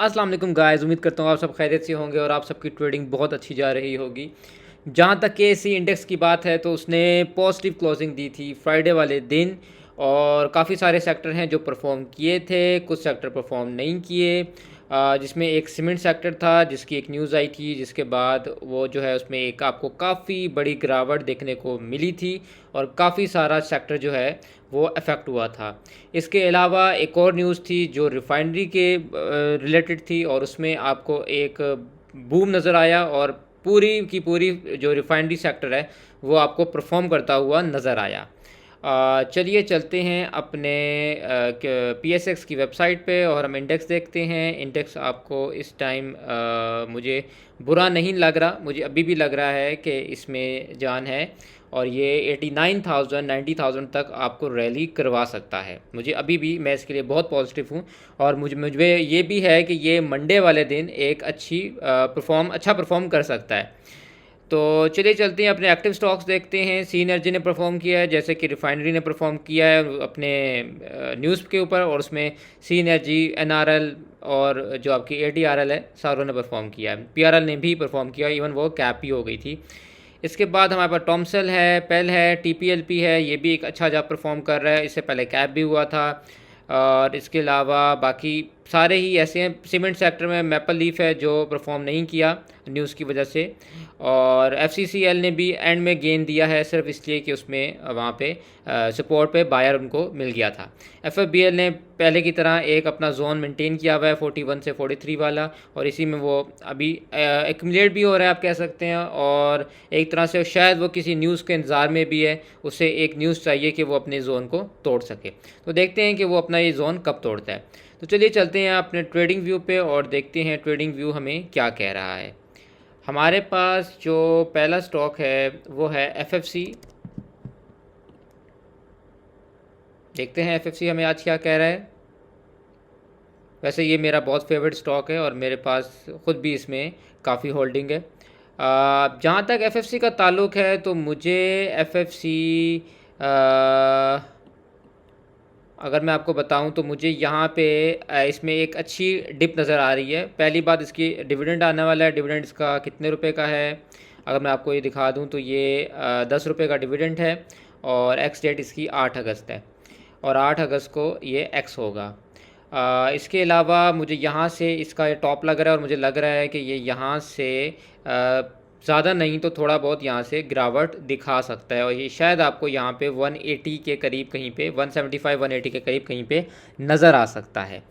अस्सलाम वालेकुम गाइस, उम्मीद करता हूँ आप सब खैरियत से होंगे और आप सबकी ट्रेडिंग बहुत अच्छी जा रही होगी। जहाँ तक के सी इंडेक्स की बात है तो उसने पॉजिटिव क्लोजिंग दी थी फ्राइडे वाले दिन। और काफ़ी सारे सेक्टर हैं जो परफॉर्म किए थे, कुछ सेक्टर परफॉर्म नहीं किए। जिसमें एक सीमेंट सेक्टर था जिसकी एक न्यूज़ आई थी, जिसके बाद वो जो है उसमें एक आपको काफ़ी बड़ी गिरावट देखने को मिली थी और काफ़ी सारा सेक्टर जो है वो अफेक्ट हुआ था। इसके अलावा एक और न्यूज़ थी जो रिफाइनरी के रिलेटेड थी और उसमें आपको एक बूम नज़र आया और पूरी की पूरी जो रिफाइनरी सेक्टर है वो आपको परफॉर्म करता हुआ नज़र आया। चलिए चलते हैं अपने PSX की वेबसाइट पे और हम इंडेक्स देखते हैं। इंडेक्स आपको इस टाइम मुझे बुरा नहीं लग रहा, मुझे अभी भी लग रहा है कि इसमें जान है और ये 89,000 90,000 तक आपको रैली करवा सकता है। मुझे अभी भी, मैं इसके लिए बहुत पॉजिटिव हूँ और मुझे ये भी है कि ये मंडे वाले दिन एक अच्छा परफॉर्म कर सकता है। तो चलिए चलते हैं अपने एक्टिव स्टॉक्स देखते हैं। सी एनर्जी ने परफॉर्म किया है, जैसे कि रिफाइनरी ने परफॉर्म किया है अपने न्यूज़ के ऊपर, और उसमें सी एनर्जी, NRL और जो आपकी ATRL है, सारों ने परफॉर्म किया है। PRL ने भी परफॉर्म किया, इवन वो कैप भी हो गई थी। इसके बाद हमारे पास टॉमसेल है, पेल है, TPLP है, ये भी एक अच्छा जॉब परफॉर्म कर रहा है, इससे पहले कैप भी हुआ था। और इसके अलावा बाकी सारे ही ऐसे हैं। सीमेंट सेक्टर में मैपल लीफ है जो परफॉर्म नहीं किया न्यूज़ की वजह से, और FCCL ने भी एंड में गेन दिया है सिर्फ इसलिए कि उसमें वहाँ पे सपोर्ट पे बायर उनको मिल गया था। FFBL ने पहले की तरह एक अपना जोन मेंटेन किया हुआ है 41 से 43 वाला, और इसी में वो अभी एक्यूमुलेट भी हो रहा है आप कह सकते हैं, और एक तरह से शायद वो किसी न्यूज़ के इंतज़ार में भी है, उसे एक न्यूज़ चाहिए कि वो अपने जोन को तोड़ सके। तो देखते हैं कि वो अपना ये जोन कब तोड़ता है। तो चलिए चलते हैं अपने ट्रेडिंग व्यू पे और देखते हैं ट्रेडिंग व्यू हमें क्या कह रहा है। हमारे पास जो पहला स्टॉक है वो है FFC। देखते हैं FFC हमें आज क्या कह रहा है। वैसे ये मेरा बहुत फेवरेट स्टॉक है और मेरे पास ख़ुद भी इसमें काफ़ी होल्डिंग है। जहाँ तक FFC का ताल्लुक़ है तो मुझे FFC, अगर मैं आपको बताऊं तो मुझे यहाँ पे इसमें एक अच्छी डिप नज़र आ रही है। पहली बात, इसकी डिविडेंड आने वाला है। डिविडेंड इसका कितने रुपए का है, अगर मैं आपको ये दिखा दूं तो ये 10 रुपये का डिविडेंड है और एक्स डेट इसकी 8 अगस्त है और 8 अगस्त को ये एक्स होगा। इसके अलावा मुझे यहाँ से इसका ये टॉप लग रहा है और मुझे लग रहा है कि ये यहाँ से ज़्यादा नहीं तो थोड़ा बहुत यहाँ से गिरावट दिखा सकता है और ये शायद आपको यहाँ पे 180 के करीब कहीं पे, 175 180 के करीब कहीं पे नज़र आ सकता है।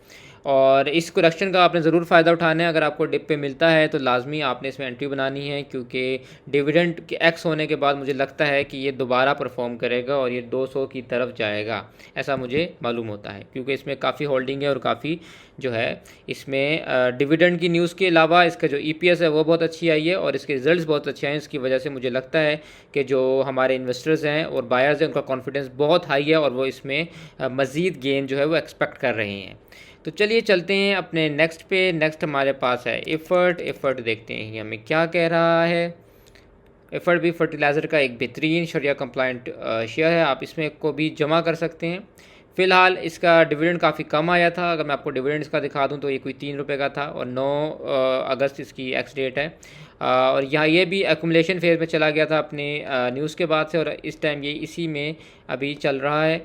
और इस करेक्शन का आपने ज़रूर फ़ायदा उठाना है। अगर आपको डिप पे मिलता है तो लाजमी आपने इसमें एंट्री बनानी है, क्योंकि डिविडेंड के एक्स होने के बाद मुझे लगता है कि ये दोबारा परफॉर्म करेगा और ये 200 की तरफ जाएगा, ऐसा मुझे मालूम होता है, क्योंकि इसमें काफ़ी होल्डिंग है और काफ़ी जो है इसमें डिविडेंड की न्यूज़ के अलावा इसका जो EPS है वो बहुत अच्छी आई है और इसके रिजल्ट्स बहुत अच्छे हैं। इसकी वजह से मुझे लगता है कि जो हमारे इन्वेस्टर्स हैं और बायर्स हैं उनका कॉन्फिडेंस बहुत हाई है और वो इसमें मज़ीद गेन जो है वो एक्सपेक्ट कर रहे हैं। तो चलिए चलते हैं अपने नेक्स्ट पे। नेक्स्ट हमारे पास है एफर्ट देखते हैं हमें क्या कह रहा है। एफर्ट भी फर्टिलाइज़र का एक बेहतरीन शरिया कंप्लाइंट शेयर है, आप इसमें को भी जमा कर सकते हैं। फ़िलहाल इसका डिविडेंड काफ़ी कम आया था। अगर मैं आपको डिविडेंड इसका दिखा दूं तो ये कोई 3 रुपये का था और 9 अगस्त इसकी एक्स डेट है। और यहाँ ये भी एकुमुलेशन फेज़ में चला गया था अपने न्यूज़ के बाद से, और इस टाइम ये इसी में अभी चल रहा है।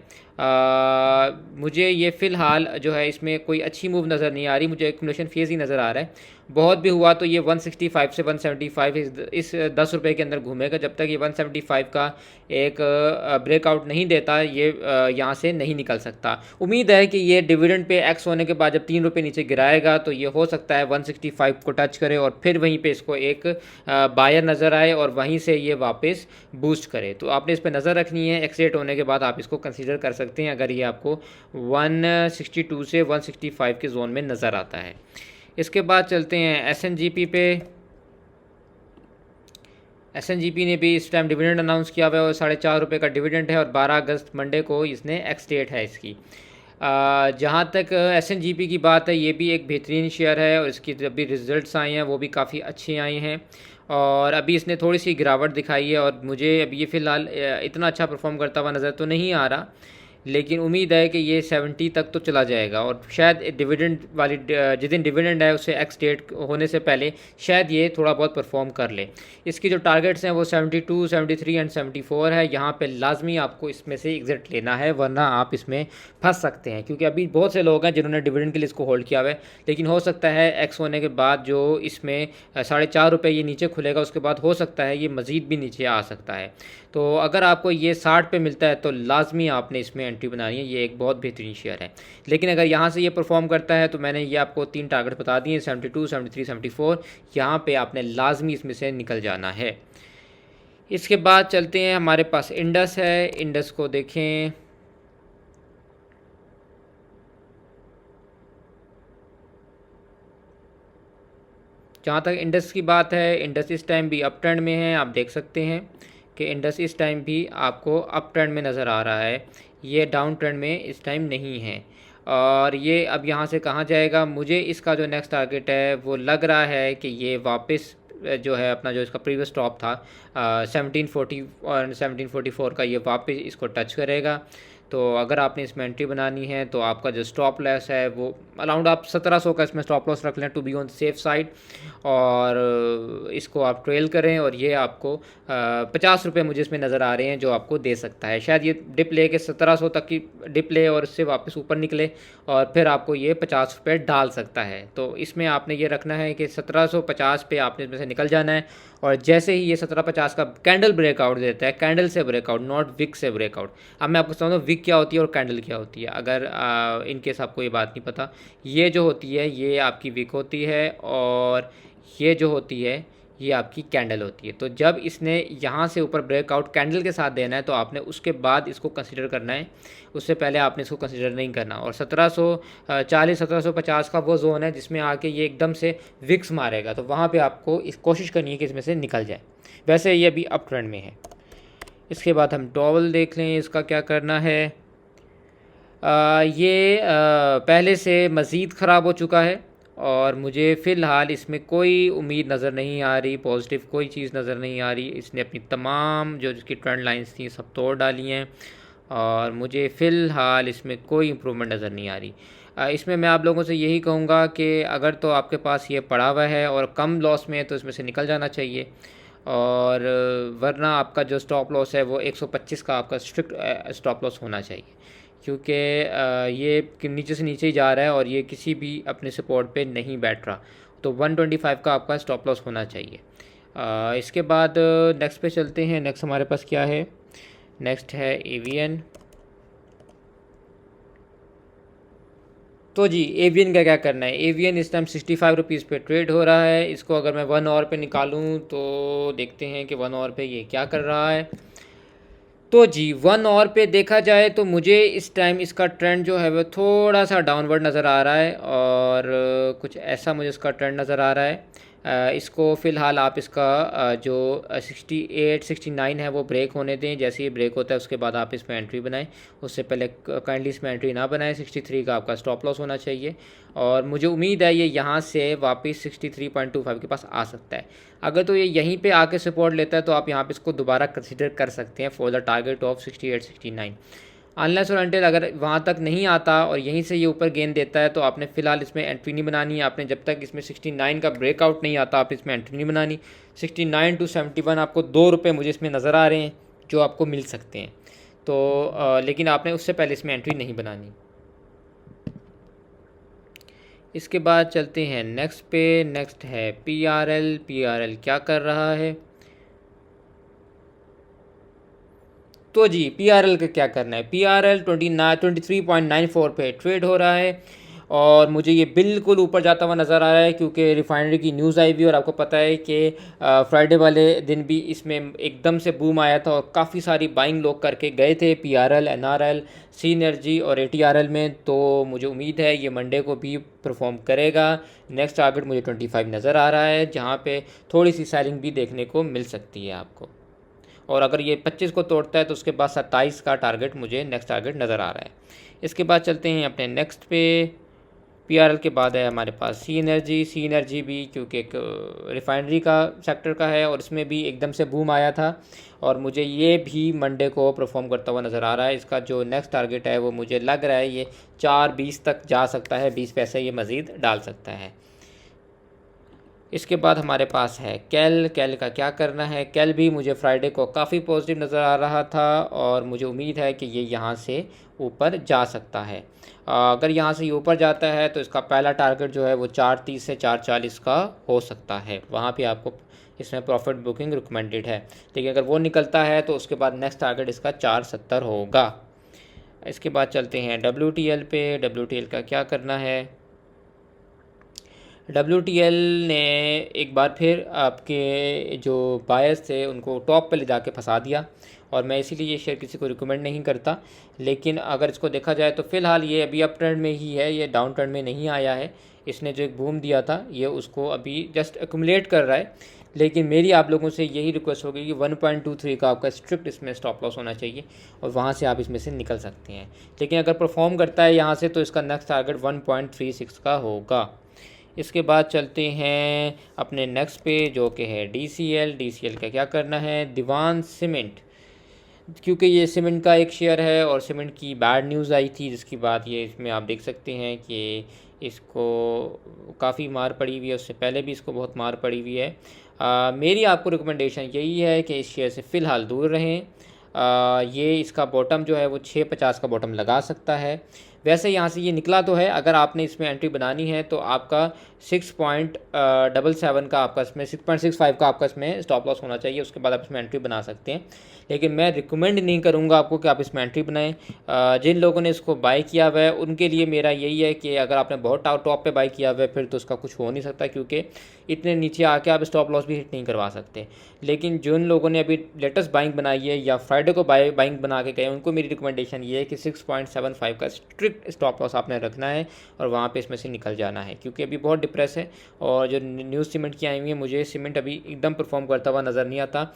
मुझे ये फ़िलहाल जो है इसमें कोई अच्छी मूव नज़र नहीं आ रही, मुझे एकुमुलेशन फेज़ ही नज़र आ रहा है। बहुत भी हुआ तो ये 165 से 175 इस 10 रुपये के अंदर घूमेगा। जब तक ये 175 का एक ब्रेकआउट नहीं देता ये यहाँ से नहीं निकल सकता। उम्मीद है कि ये डिविडेंड पे एक्स होने के बाद जब 3 रुपये नीचे गिराएगा तो ये हो सकता है 165 को टच करे और फिर वहीं पे इसको एक बायर नज़र आए और वहीं से ये वापस बूस्ट करे। तो आपने इस पर नज़र रखनी है। एक्सेट होने के बाद आप इसको कंसीडर कर सकते हैं अगर ये आपको 162 से 165 के जोन में नज़र आता है। इसके बाद चलते हैं SNGP पे। SNGP ने भी इस टाइम डिविडेंड अनाउंस किया हुआ है और 4.5 रुपये का डिविडेंड है और 12 अगस्त मंडे को इसने एक्स डेट है इसकी। जहाँ तक SNGP की बात है, ये भी एक बेहतरीन शेयर है और इसकी जब भी रिज़ल्ट्स आए हैं वो भी काफ़ी अच्छे आए हैं और अभी इसने थोड़ी सी गिरावट दिखाई है और मुझे अभी ये फ़िलहाल इतना अच्छा परफॉर्म करता हुआ नज़र तो नहीं आ रहा। लेकिन उम्मीद है कि ये 70 तक तो चला जाएगा और शायद डिविडेंड वाली जिस दिन डिविडेंड है उससे एक्स डेट होने से पहले शायद ये थोड़ा बहुत परफॉर्म कर ले। इसकी जो टारगेट्स हैं वो 72, 73 एंड 74 है। यहाँ पे लाजमी आपको इसमें से एग्जिट लेना है, वरना आप इसमें फंस सकते हैं, क्योंकि अभी बहुत से लोग हैं जिन्होंने डिविडेंड के लिए इसको होल्ड किया हुआ है, लेकिन हो सकता है एक्स होने के बाद जो इसमें 4.5 रुपये ये नीचे खुलेगा, उसके बाद हो सकता है ये मज़ीद भी नीचे आ सकता है। तो अगर आपको ये 60 पे मिलता है तो लाजमी आपने इसमें एंट्री बनानी है, ये एक बहुत बेहतरीन शेयर है। लेकिन अगर यहाँ से ये परफॉर्म करता है तो मैंने ये आपको 3 टारगेट बता दिए, 72, 73, 74, यहाँ पे आपने लाजमी इसमें से निकल जाना है। इसके बाद चलते हैं, हमारे पास इंडस है, इंडस को देखें। जहाँ तक इंडस की बात है, इंडस इस टाइम भी अप ट्रेंड में है। आप देख सकते हैं कि इंडस इस टाइम भी आपको अप ट्रेंड में नज़र आ रहा है, ये डाउन ट्रेंड में इस टाइम नहीं है। और ये अब यहाँ से कहाँ जाएगा, मुझे इसका जो नेक्स्ट टारगेट है वो लग रहा है कि ये वापस जो है अपना जो इसका प्रीवियस टॉप था 1740 और 1744 का, ये वापस इसको टच करेगा। तो अगर आपने इसमें एंट्री बनानी है तो आपका जो स्टॉप लॉस है वो अराउंड आप 1700 का इसमें स्टॉप लॉस रख लें, to be on safe side, और इसको आप ट्रेल करें। और ये आपको 50 रुपये मुझे इसमें नज़र आ रहे हैं जो आपको दे सकता है। शायद ये डिप ले के 1700 तक की डिप ले और इससे वापस ऊपर निकले और फिर आपको ये 50 रुपये डाल सकता है। तो इसमें आपने ये रखना है कि 1750 पे आपने इसमें से निकल जाना है, और जैसे ही ये 1750 का कैंडल ब्रेकआउट देता है, कैंडल से ब्रेकआउट, नॉट विक से ब्रेकआउट। अब मैं आपको समझाऊँ विक क्या होती है और कैंडल क्या होती है, अगर इन केस आपको ये बात नहीं पता। ये जो होती है ये आपकी विक होती है, और ये जो होती है ये आपकी कैंडल होती है। तो जब इसने यहाँ से ऊपर ब्रेकआउट कैंडल के साथ देना है तो आपने उसके बाद इसको कंसीडर करना है, उससे पहले आपने इसको कंसीडर नहीं करना। और 1740 1750 का वो जोन है जिसमें आके ये एकदम से विक्स मारेगा, तो वहाँ पे आपको इस कोशिश करनी है कि इसमें से निकल जाए। वैसे ये अभी अप ट्रेंड में है। इसके बाद हम डॉवल देख लें, इसका क्या करना है। ये पहले से मज़ीद ख़राब हो चुका है और मुझे फ़िलहाल इसमें कोई उम्मीद नज़र नहीं आ रही, पॉजिटिव कोई चीज़ नज़र नहीं आ रही। इसने अपनी तमाम जो इसकी ट्रेंड लाइंस थी सब तोड़ डाली हैं और मुझे फ़िलहाल इसमें कोई इम्प्रूवमेंट नज़र नहीं आ रही। इसमें मैं आप लोगों से यही कहूँगा कि अगर तो आपके पास ये पड़ा हुआ है और कम लॉस में है तो इसमें से निकल जाना चाहिए, और वरना आपका जो स्टॉप लॉस है वो 125 का आपका स्ट्रिक्ट स्टॉप लॉस होना चाहिए, क्योंकि ये नीचे से नीचे ही जा रहा है और ये किसी भी अपने सपोर्ट पे नहीं बैठ रहा। तो 125 का आपका स्टॉप लॉस होना चाहिए। इसके बाद नेक्स्ट पे चलते हैं। नेक्स्ट हमारे पास क्या है, नेक्स्ट है एवीएन। तो जी एवीएन का क्या करना है। एवीएन इस टाइम 65 रुपीज़ पे ट्रेड हो रहा है। इसको अगर मैं 1 आवर पे निकालूँ तो देखते हैं कि 1 आवर पे ये क्या कर रहा है। तो जी 1 आवर पे देखा जाए तो मुझे इस टाइम इसका ट्रेंड जो है वो थोड़ा सा डाउनवर्ड नज़र आ रहा है, और कुछ ऐसा मुझे इसका ट्रेंड नज़र आ रहा है। इसको फ़िलहाल आप इसका जो 68 69 है वो ब्रेक होने दें। जैसे ही ब्रेक होता है उसके बाद आप इसमें एंट्री बनाएं, उससे पहले काइंडली इसमें एंट्री ना बनाएं। 63 का आपका स्टॉप लॉस होना चाहिए, और मुझे उम्मीद है ये यहाँ से वापस 63.25 के पास आ सकता है। अगर तो ये यहीं पे आके सपोर्ट लेता है तो आप यहाँ पे इसको दोबारा कंसीडर कर सकते हैं for the target of 68 69। Unless और अनटिल अगर वहाँ तक नहीं आता और यहीं से ये ऊपर गेंद देता है तो आपने फ़िलहाल इसमें एंट्री नहीं बनानी है। आपने जब तक इसमें 69 का ब्रेकआउट नहीं आता आप इसमें एंट्री नहीं बनानी। 69 to 71 आपको 2 रुपये मुझे इसमें नज़र आ रहे हैं जो आपको मिल सकते हैं, तो लेकिन आपने उससे पहले इसमें एंट्री नहीं बनानी। इसके बाद चलते हैं नेक्स्ट पे। नेक्स्ट है PRL। PRL क्या कर रहा है। तो जी PRL का क्या करना है। PRL 23.94 पे ट्रेड हो रहा है और मुझे ये बिल्कुल ऊपर जाता हुआ नज़र आ रहा है, क्योंकि रिफाइनरी की न्यूज़ आई हुई और आपको पता है कि फ्राइडे वाले दिन भी इसमें एकदम से बूम आया था और काफ़ी सारी बाइंग लोग करके गए थे PRL, NRL, सीनर्जी और ATRL में। तो मुझे उम्मीद है ये मंडे को भी परफॉर्म करेगा। नेक्स्ट टारगेट मुझे 25 नज़र आ रहा है, जहाँ पे थोड़ी सी सेलिंग भी देखने को मिल सकती है आपको, और अगर ये 25 को तोड़ता है तो उसके बाद 27 का टारगेट मुझे नेक्स्ट टारगेट नज़र आ रहा है। इसके बाद चलते हैं अपने नेक्स्ट पे। PRL के बाद है हमारे पास सी एनर्जी भी, क्योंकि एक रिफाइनरी का सेक्टर का है और इसमें भी एकदम से बूम आया था और मुझे ये भी मंडे को परफॉर्म करता हुआ नज़र आ रहा है। इसका जो नेक्स्ट टारगेट है वो मुझे लग रहा है ये 4.20 तक जा सकता है, 20 पैसे ये मज़ीद डाल सकता है। इसके बाद हमारे पास है कैल का क्या करना है। कैल भी मुझे फ्राइडे को काफ़ी पॉजिटिव नज़र आ रहा था और मुझे उम्मीद है कि ये यहाँ से ऊपर जा सकता है। अगर यहाँ से ये ऊपर जाता है तो इसका पहला टारगेट जो है वो 4.30 से 4.40 का हो सकता है। वहाँ पे आपको इसमें प्रॉफिट बुकिंग रिकमेंडेड है, लेकिन अगर वो निकलता है तो उसके बाद नेक्स्ट टारगेट इसका 4.70 होगा। इसके बाद चलते हैं WTL पे। WTL का क्या करना है। WTL ने एक बार फिर आपके जो बायर्स थे उनको टॉप पे ले जाके फंसा दिया और मैं इसीलिए ये शेयर किसी को रिकमेंड नहीं करता। लेकिन अगर इसको देखा जाए तो फ़िलहाल ये अभी अप ट्रेंड में ही है, ये डाउन ट्रेंड में नहीं आया है। इसने जो एक बूम दिया था ये उसको अभी जस्ट एक्यूमुलेट कर रहा है। लेकिन मेरी आप लोगों से यही रिक्वेस्ट होगी कि 1.23 का आपका स्ट्रिक्ट इसमें स्टॉप लॉस होना चाहिए और वहाँ से आप इसमें से निकल सकते हैं। लेकिन अगर परफॉर्म करता है यहाँ से तो इसका नेक्स्ट टारगेट 1.36 का होगा। इसके बाद चलते हैं अपने नेक्स्ट पे जो कि है DCL का क्या करना है। दीवान सीमेंट, क्योंकि ये सीमेंट का एक शेयर है और सीमेंट की बैड न्यूज़ आई थी जिसकी बात ये इसमें आप देख सकते हैं कि इसको काफ़ी मार पड़ी हुई है, उससे पहले भी इसको बहुत मार पड़ी हुई है। मेरी आपको रिकमेंडेशन यही है कि इस शेयर से फ़िलहाल दूर रहें। ये इसका बॉटम जो है वो 6.50 का बॉटम लगा सकता है। वैसे यहाँ से ये निकला तो है, अगर आपने इसमें एंट्री बनानी है तो आपका 6.77 का आपका इसमें 6.65 का आपका इसमें स्टॉप लॉस होना चाहिए, उसके बाद आप इसमें एंट्री बना सकते हैं। लेकिन मैं रिकमेंड नहीं करूँगा आपको कि आप इसमें एंट्री बनाएं। जिन लोगों ने इसको बाय किया हुआ है उनके लिए मेरा यही है कि अगर आपने बहुत टॉप पे बाय किया हुआ है फिर तो उसका कुछ हो नहीं सकता, क्योंकि इतने नीचे आके आप स्टॉप लॉस भी हिट नहीं करवा सकते। लेकिन जिन लोगों ने अभी लेटेस्ट बाइंग बनाई है या फ्राइडे को बाइंग बना के गए उनको मेरी रिकमेंडेशन ये है कि 6.75 का स्ट्रिक्ट स्टॉप लॉस आपने रखना है और वहाँ पे इसमें से निकल जाना है, क्योंकि अभी बहुत डिप्रेस है। और जो न्यूज़ सीमेंट की आई हुई है, मुझे सीमेंट अभी एकदम परफॉर्म करता हुआ नज़र नहीं आता।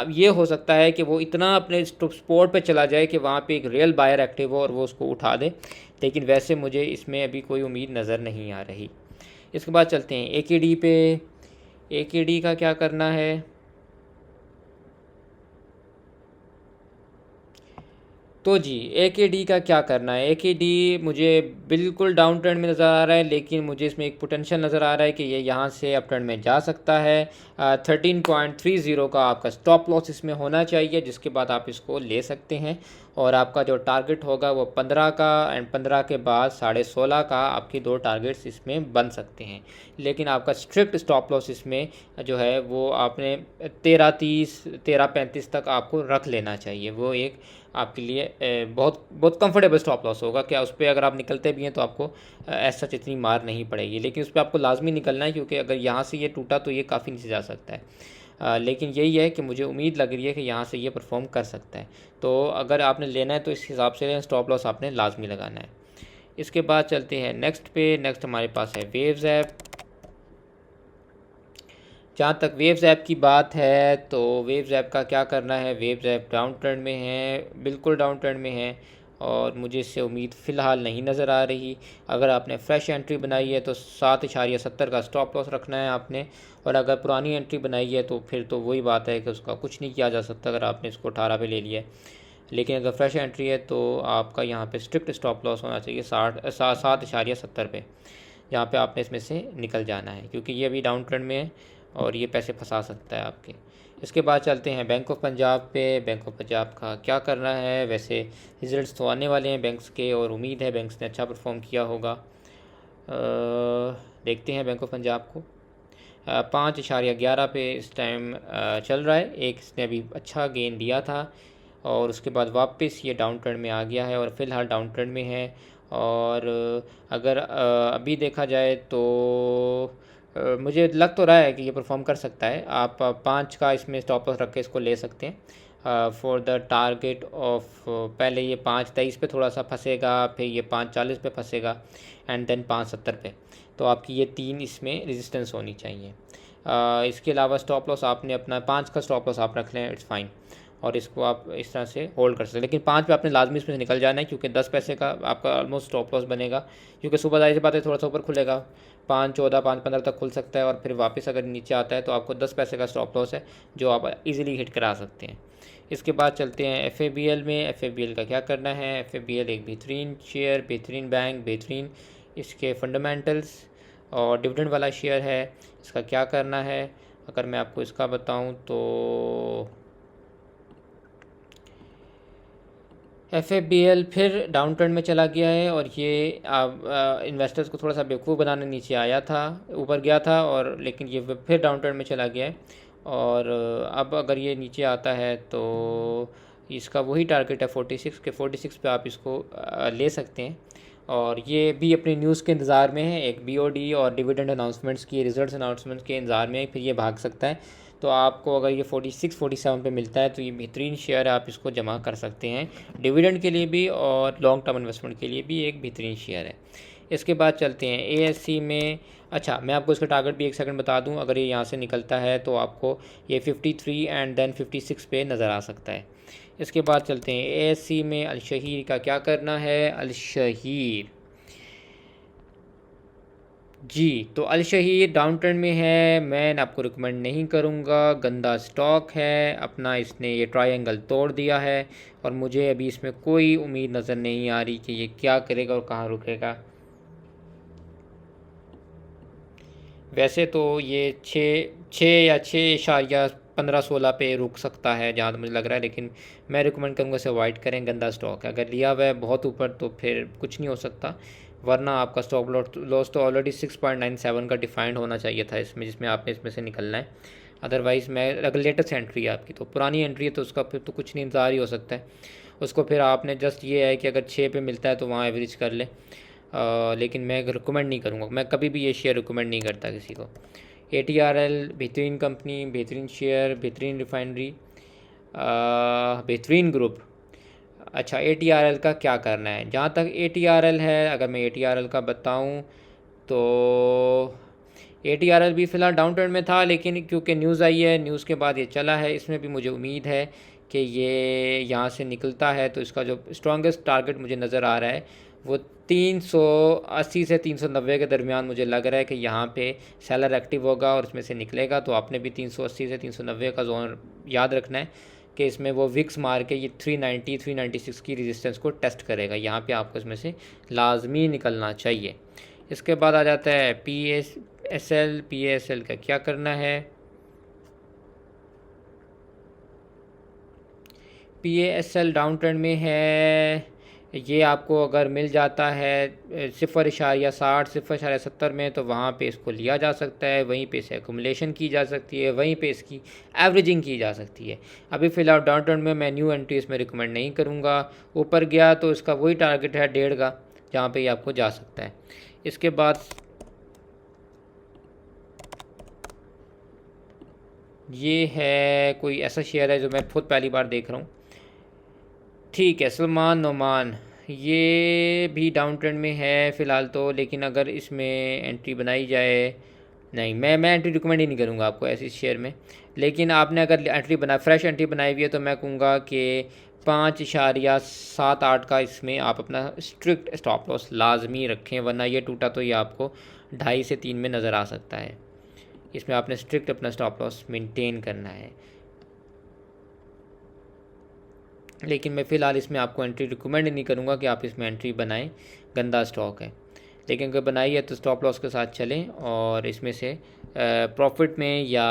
ये हो सकता है कि वो इतना अपने स्पोर्ट पे चला जाए कि वहाँ पे एक रियल बायर एक्टिव हो और वो उसको उठा दे, लेकिन वैसे मुझे इसमें अभी कोई उम्मीद नज़र नहीं आ रही। इसके बाद चलते हैं AKD पे। AKD का क्या करना है। तो जी AKD का क्या करना है। AKD मुझे बिल्कुल डाउन ट्रेंड में नज़र आ रहा है, लेकिन मुझे इसमें एक पोटेंशियल नज़र आ रहा है कि ये यहाँ से अप ट्रेंड में जा सकता है। 13.30 का आपका स्टॉप लॉस इसमें होना चाहिए, जिसके बाद आप इसको ले सकते हैं और आपका जो टारगेट होगा वो 15 का एंड 15 के बाद 16.5 का आपकी दो टारगेट्स इसमें बन सकते हैं। लेकिन आपका स्ट्रिक्ट स्टॉप लॉस इसमें जो है वो आपने 13.30 13.35 तक आपको रख लेना चाहिए। वो एक आपके लिए बहुत बहुत कंफर्टेबल स्टॉप लॉस होगा। क्या उस पर अगर आप निकलते भी हैं तो आपको ऐसा इतनी मार नहीं पड़ेगी, लेकिन उस पर आपको लाजमी निकलना है, क्योंकि अगर यहाँ से ये टूटा तो ये काफ़ी नीचे जा सकता है। लेकिन यही है कि मुझे उम्मीद लग रही है कि यहाँ से ये परफॉर्म कर सकता है। तो अगर आपने लेना है तो इस हिसाब से स्टॉप लॉस आपने लाजमी लगाना है। इसके बाद चलते हैं नेक्स्ट पे। नेक्स्ट हमारे पास है वेव्स ऐप। जहाँ तक वेव्स ऐप की बात है तो वेव्स ऐप का क्या करना है। वेव्स ऐप डाउन ट्रेंड में है, बिल्कुल डाउन ट्रेंड में है और मुझे इससे उम्मीद फ़िलहाल नहीं नज़र आ रही। अगर आपने फ्रेश एंट्री बनाई है तो 7.70 का स्टॉप लॉस रखना है आपने, और अगर पुरानी एंट्री बनाई है तो फिर तो वही बात है कि उसका कुछ नहीं किया जा सकता अगर आपने इसको 18 पे ले लिया है। लेकिन अगर फ्रेश एंट्री है तो आपका यहाँ पे स्ट्रिक्ट स्टॉप लॉस होना चाहिए 7.70 पे, जहाँ पे आपने इसमें से निकल जाना है, क्योंकि ये अभी डाउन ट्रेंड में है और ये पैसे फंसा सकता है आपके। इसके बाद चलते हैं बैंक ऑफ पंजाब पे। बैंक ऑफ पंजाब का क्या करना है। वैसे रिजल्ट्स तो आने वाले हैं बैंक्स के और उम्मीद है बैंक्स ने अच्छा परफॉर्म किया होगा। देखते हैं बैंक ऑफ पंजाब को। 5.11 पे इस टाइम चल रहा है। एक इसने अभी अच्छा गेन दिया था और उसके बाद वापस ये डाउन ट्रेंड में आ गया है और फ़िलहाल डाउन ट्रेंड में है। और अगर अभी देखा जाए तो मुझे लग तो रहा है कि ये परफॉर्म कर सकता है। आप 5 का इसमें स्टॉप लॉस रख के इसको ले सकते हैं फॉर द टारगेट ऑफ। पहले ये 5.23 पे थोड़ा सा फंसेगा, फिर ये 5.40 पे फंसेगा एंड देन 5.70 पे। तो आपकी ये 3 इसमें रेजिस्टेंस होनी चाहिए। इसके अलावा स्टॉप लॉस आपने अपना 5 का स्टॉप लॉस आप रख लें, इट्स फाइन। और इसको आप इस तरह से होल्ड कर सकते हैं। लेकिन 5 पे आपने लाजमी इसमें से निकल जाना है, क्योंकि 10 पैसे का आपका ऑलमोस्ट स्टॉप लॉस बनेगा, क्योंकि सुबह जाहिर सी बात है थोड़ा सा ऊपर खुलेगा, 5.14 5.15 तक खुल सकता है, और फिर वापस अगर नीचे आता है तो आपको 10 पैसे का स्टॉप लॉस है जो आप इजीली हिट करा सकते हैं। इसके बाद चलते हैं FABL में। FABL का क्या करना है। FABL एक बेहतरीन शेयर, बेहतरीन बैंक, बेहतरीन इसके फंडामेंटल्स और डिविडेंड वाला शेयर है। इसका क्या करना है, अगर मैं आपको इसका बताऊं तो FABL फिर डाउन ट्रेंड में चला गया है, और ये इन्वेस्टर्स को थोड़ा सा बेवकूफ़ बनाने नीचे आया था, ऊपर गया था, और लेकिन ये फिर डाउन ट्रेंड में चला गया है। और अब अगर ये नीचे आता है तो इसका वही टारगेट है 46 के, 46 पे आप इसको ले सकते हैं। और ये भी अपनी न्यूज़ के इंतज़ार में है, एक BOD और डिविडेंड अनाउंसमेंट्स की, रिजल्ट्स अनाउंसमेंट्स के इंतज़ार में है, फिर ये भाग सकता है। तो आपको अगर ये 46 47 पे मिलता है तो ये बेहतरीन शेयर है, आप इसको जमा कर सकते हैं डिविडेंड के लिए भी और लॉन्ग टर्म इन्वेस्टमेंट के लिए भी एक बेहतरीन शेयर है। इसके बाद चलते हैं ASC में। अच्छा, मैं आपको इसका टारगेट भी एक सेकंड बता दूं, अगर ये यहाँ से निकलता है तो आपको ये 53 एंड देन 56 पे नज़र आ सकता है। इसके बाद चलते हैं ASC में। अलशहीर का क्या करना है। अलशहीर जी, तो अलशहीर डाउन ट्रेंड में है, मैं आपको रिकमेंड नहीं करूँगा, गंदा स्टॉक है अपना, इसने ये ट्रायंगल तोड़ दिया है, और मुझे अभी इसमें कोई उम्मीद नज़र नहीं आ रही कि ये क्या करेगा और कहाँ रुकेगा। वैसे तो ये 6 या 6.15-16 पे रुक सकता है जहाँ तक मुझे लग रहा है, लेकिन मैं रिकमेंड करूँगा इसे अवॉइड करें, गंदा स्टॉक है। अगर लिया हुआ है बहुत ऊपर तो फिर कुछ नहीं हो सकता, वरना आपका स्टॉप लॉस तो ऑलरेडी 6.97 का डिफाइंड होना चाहिए था इसमें, जिसमें आपने इसमें से निकलना है। अदरवाइज़ मैं, अगर लेटेस्ट एंट्री है आपकी, तो पुरानी एंट्री है तो उसका फिर तो कुछ नहीं, इंतज़ार ही हो सकता है उसको। फिर आपने जस्ट ये है कि अगर 6 पे मिलता है तो वहाँ एवरेज कर ले, लेकिन मैं रिकमेंड नहीं करूँगा, मैं कभी भी ये शेयर रिकमेंड नहीं करता किसी को। ATRL बेहतरीन कंपनी, बेहतरीन शेयर, बेहतरीन रिफाइनरी, बेहतरीन ग्रुप। अच्छा, ATRL का क्या करना है। जहाँ तक ATRL है, अगर मैं ATRL का बताऊँ तो ATRL भी फ़िलहाल डाउन ट्रेंड में था, लेकिन क्योंकि न्यूज़ आई है, न्यूज़ के बाद ये चला है, इसमें भी मुझे उम्मीद है कि ये यहाँ से निकलता है, तो इसका जो स्ट्रॉन्गेस्ट टारगेट मुझे नज़र आ रहा है वो 380 से 390 के दरमियान मुझे लग रहा है कि यहाँ पे सेलर एक्टिव होगा और इसमें से निकलेगा। तो आपने भी 380 से 390 का जोन याद रखना है कि इसमें वो विक्स मार के ये 390 396 की रेजिस्टेंस को टेस्ट करेगा, यहाँ पे आपको इसमें से लाजमी निकलना चाहिए। इसके बाद आ जाता है PASL। PASL का क्या करना है। PASL डाउन ट्रेंड में है, ये आपको अगर मिल जाता है 0.60 0.70 में, तो वहाँ पे इसको लिया जा सकता है, वहीं पे इसे एकुमुलेशन की जा सकती है, वहीं पे इसकी एवरेजिंग की जा सकती है। अभी फ़िलहाल डाउन ट्रेंड में मैं न्यू एंट्री इसमें रिकमेंड नहीं करूँगा। ऊपर गया तो इसका वही टारगेट है 1.5 का, जहाँ पे ये आपको जा सकता है। इसके बाद ये है कोई ऐसा शेयर है जो मैं खुद पहली बार देख रहा हूँ, ठीक है, सलमान नोमान। ये भी डाउन ट्रेंड में है फ़िलहाल तो, लेकिन अगर इसमें एंट्री बनाई जाए, नहीं, मैं एंट्री रिकमेंड ही नहीं करूँगा आपको ऐसी शेयर में। लेकिन आपने अगर एंट्री बना फ्रेश एंट्री बनाई हुई है तो मैं कहूँगा कि 5.78 का इसमें आप अपना स्ट्रिक्ट स्टॉप लॉस लाजमी रखें, वरना ये टूटा तो ये आपको 2.5 से 3 में नज़र आ सकता है। इसमें आपने स्ट्रिक्ट अपना स्टॉप लॉस मेंटेन करना है। लेकिन मैं फ़िलहाल इसमें आपको एंट्री रिकमेंड नहीं करूँगा कि आप इसमें एंट्री बनाएं, गंदा स्टॉक है। लेकिन अगर बनाई है तो स्टॉप लॉस के साथ चलें, और इसमें से प्रॉफिट में, या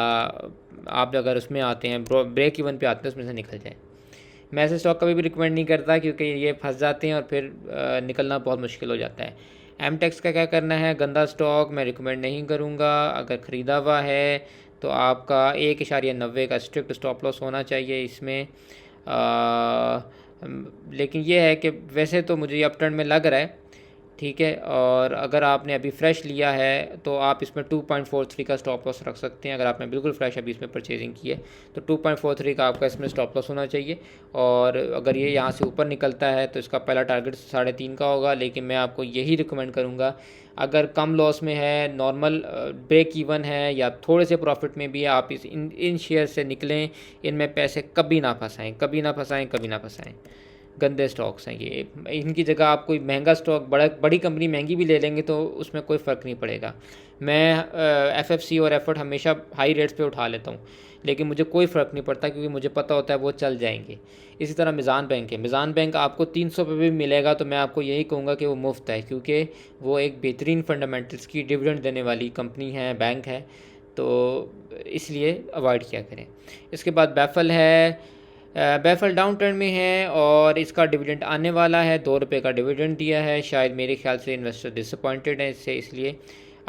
आप अगर उसमें आते हैं ब्रेक इवन पे आते हैं उसमें से निकल जाए। मैं ऐसे स्टॉक कभी भी रिकमेंड नहीं करता, क्योंकि ये फंस जाते हैं और फिर निकलना बहुत मुश्किल हो जाता है। MTEX का क्या करना है, गंदा स्टॉक, मैं रिकमेंड नहीं करूँगा। अगर ख़रीदा हुआ है तो आपका 1.90 का स्ट्रिक्ट स्टॉप लॉस होना चाहिए इसमें। लेकिन ये है कि वैसे तो मुझे ये अप ट्रेंड में लग रहा है, ठीक है। और अगर आपने अभी फ्रेश लिया है तो आप इसमें 2.43 का स्टॉप लॉस रख सकते हैं। अगर आपने बिल्कुल फ्रेश अभी इसमें परचेजिंग की है तो 2.43 का आपका इसमें स्टॉप लॉस होना चाहिए। और अगर ये यहाँ से ऊपर निकलता है तो इसका पहला टारगेट 3.5 का होगा। लेकिन मैं आपको यही रिकमेंड करूँगा, अगर कम लॉस में है, नॉर्मल ब्रेक इवन है या थोड़े से प्रॉफिट में भी है, आप इन शेयर से निकलें। इनमें पैसे कभी ना फंसाएं, कभी ना फंसाएं, कभी ना फंसाएं। गंदे स्टॉक्स हैं ये। इनकी जगह आप कोई महंगा स्टॉक, बड़ी कंपनी महंगी भी ले लेंगे तो उसमें कोई फ़र्क नहीं पड़ेगा। मैं एफएफसी और एफर्ट हमेशा हाई रेट्स पे उठा लेता हूँ, लेकिन मुझे कोई फ़र्क नहीं पड़ता क्योंकि मुझे पता होता है वो चल जाएंगे। इसी तरह मिज़ान बैंक है। मिज़ान बैंक आपको 300 पे भी मिलेगा तो मैं आपको यही कहूँगा कि वो मुफ्त है, क्योंकि वो एक बेहतरीन फंडामेंटल्स की डिविडेंड देने वाली कंपनी है, बैंक है, तो इसलिए अवॉइड किया करें। इसके बाद बैफल है। बैफल डाउन ट्रेंड में है और इसका डिविडेंड आने वाला है। 2 रुपये का डिविडेंड दिया है। शायद मेरे ख्याल से इन्वेस्टर डिसअपॉइंटेड है इससे, इसलिए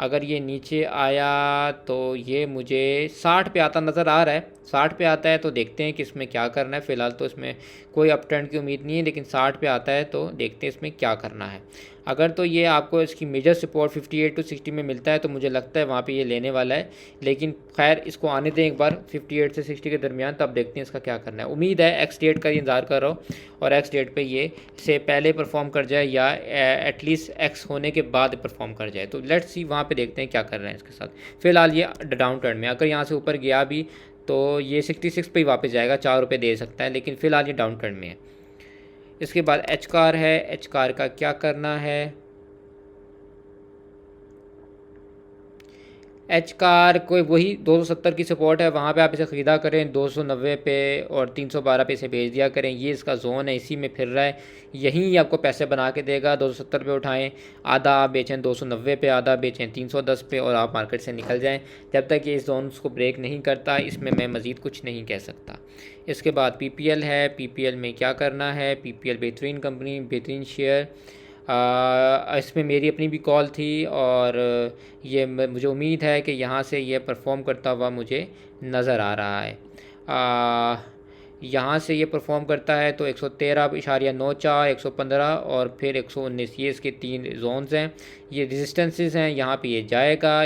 अगर ये नीचे आया तो ये मुझे 60 पे आता नज़र आ रहा है। 60 पे आता है तो देखते हैं कि इसमें क्या करना है। फ़िलहाल तो इसमें कोई अप ट्रेंड की उम्मीद नहीं है, लेकिन 60 पे आता है तो देखते हैं इसमें क्या करना है। अगर तो ये आपको इसकी मेजर सपोर्ट 58 to 60 में मिलता है तो मुझे लगता है वहाँ पे ये लेने वाला है। लेकिन खैर इसको आने दें एक बार 58 से 60 के दरमियान, तब देखते हैं इसका क्या करना है। उम्मीद है एक्स डेट का इंतज़ार कर रहा हो और एक्स डेट पे ये से पहले परफॉर्म कर जाए या एटलीस्ट एक्स होने के बाद परफॉर्म कर जाए। तो लेट्स सी, वहाँ पे देखते हैं क्या कर रहे हैं इसके साथ। फ़िलहाल ये डाउन ट्रेंड में, अगर यहाँ से ऊपर गया भी तो ये 66 पे ही वापस जाएगा, 4 रुपये दे सकता है, लेकिन फ़िलहाल ये डाउन ट्रेंड में है। इसके बाद एच कार है। एच कार का क्या करना है। एच कार कोई वही 270 की सपोर्ट है, वहाँ पे आप इसे ख़रीदा करें 290 पे और 312 पे इसे भेज दिया करें। ये इसका जोन है, इसी में फिर रहा है, यहीं आपको पैसे बना के देगा। 270 पे उठाएं, आधा आप बेचें 290 पे, आधा बेचें 310 पे और आप मार्केट से निकल जाएं। जब तक ये इस जोन को ब्रेक नहीं करता इसमें मैं मज़ीद कुछ नहीं कह सकता। इसके बाद PPL है। PPL में क्या करना है। PPL बेहतरीन कंपनी, बेहतरीन शेयर। इसमें मेरी अपनी भी कॉल थी और ये मुझे उम्मीद है कि यहाँ से ये परफॉर्म करता हुआ मुझे नज़र आ रहा है। यहाँ से ये परफॉर्म करता है तो 113.94, 115 और फिर 119, ये इसके 3 जोन्स हैं। ये रेजिस्टेंसेस हैं, यहाँ पे ये जाएगा।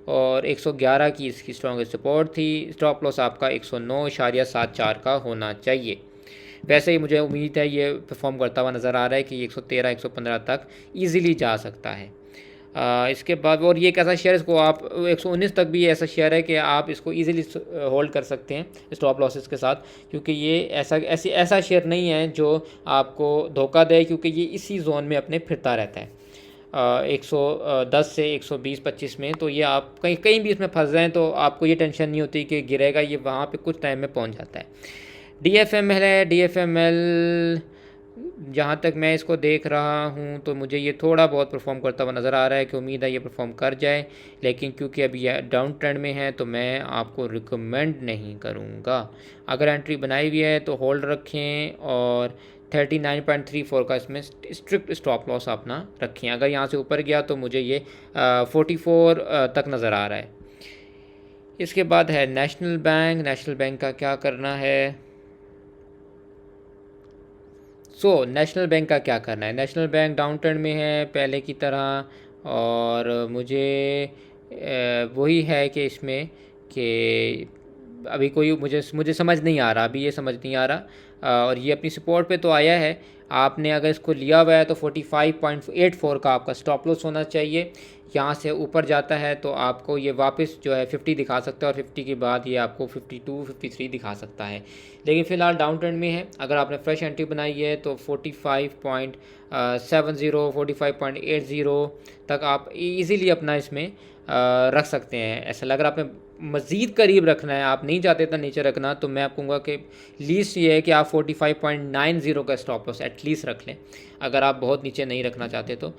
और 111 की इसकी स्ट्रॉन्गेस्ट सपोर्ट थी। स्टॉप लॉस आपका 109.74 का होना चाहिए। वैसे ही मुझे उम्मीद है ये परफॉर्म करता हुआ नज़र आ रहा है कि 113 115 तक ईज़िली जा सकता है। इसके बाद और ये एक ऐसा शेयर, इसको आप 119 तक भी ऐसा शेयर है कि आप इसको इजीली होल्ड कर सकते हैं स्टॉप लॉसेस के साथ, क्योंकि ये ऐसा शेयर नहीं है जो आपको धोखा दे, क्योंकि ये इसी जोन में अपने फिरता रहता है 110 से 120-25 में। तो ये आप कहीं कहीं भी इसमें फंस जाएँ तो आपको ये टेंशन नहीं होती कि गिरेगा, ये वहाँ पे कुछ टाइम में पहुँच जाता है। DFML है। DFML जहाँ तक मैं इसको देख रहा हूँ तो मुझे ये थोड़ा बहुत परफॉर्म करता हुआ नज़र आ रहा है कि उम्मीद है ये परफॉर्म कर जाए, लेकिन क्योंकि अभी ये डाउन ट्रेंड में है तो मैं आपको रिकमेंड नहीं करूँगा। अगर एंट्री बनाई हुई है तो होल्ड रखें और 39.34 का इसमें स्ट्रिक्ट स्टॉप लॉस अपना रखें। अगर यहाँ से ऊपर गया तो मुझे ये 44 तक नज़र आ रहा है। इसके बाद है नेशनल बैंक। नेशनल बैंक का क्या करना है। नेशनल बैंक का क्या करना है। नेशनल बैंक डाउन ट्रेंड में है पहले की तरह, और मुझे वही है कि इसमें कि अभी कोई मुझे समझ नहीं आ रहा, अभी ये समझ नहीं आ रहा। और ये अपनी सपोर्ट पे तो आया है। आपने अगर इसको लिया हुआ है तो 45.84 का आपका स्टॉप लॉस होना चाहिए। यहाँ से ऊपर जाता है तो आपको ये वापस जो है 50 दिखा सकता है और 50 के बाद ये आपको 52 53 दिखा सकता है, लेकिन फ़िलहाल डाउन ट्रेंड में है। अगर आपने फ्रेश एंट्री बनाई है तो 45.70 45.80 तक आप इजीली अपना इसमें रख सकते हैं। ऐसा लग रहा आपने मज़ीद करीब रखना है, आप नहीं चाहते इतना नीचे रखना, तो मैं आपको कहूँगा कि लीस्ट ये है कि आप 45.90 का स्टॉप लॉस एटलीस्ट रख लें। अगर आप बहुत नीचे नहीं रखना चाहते तो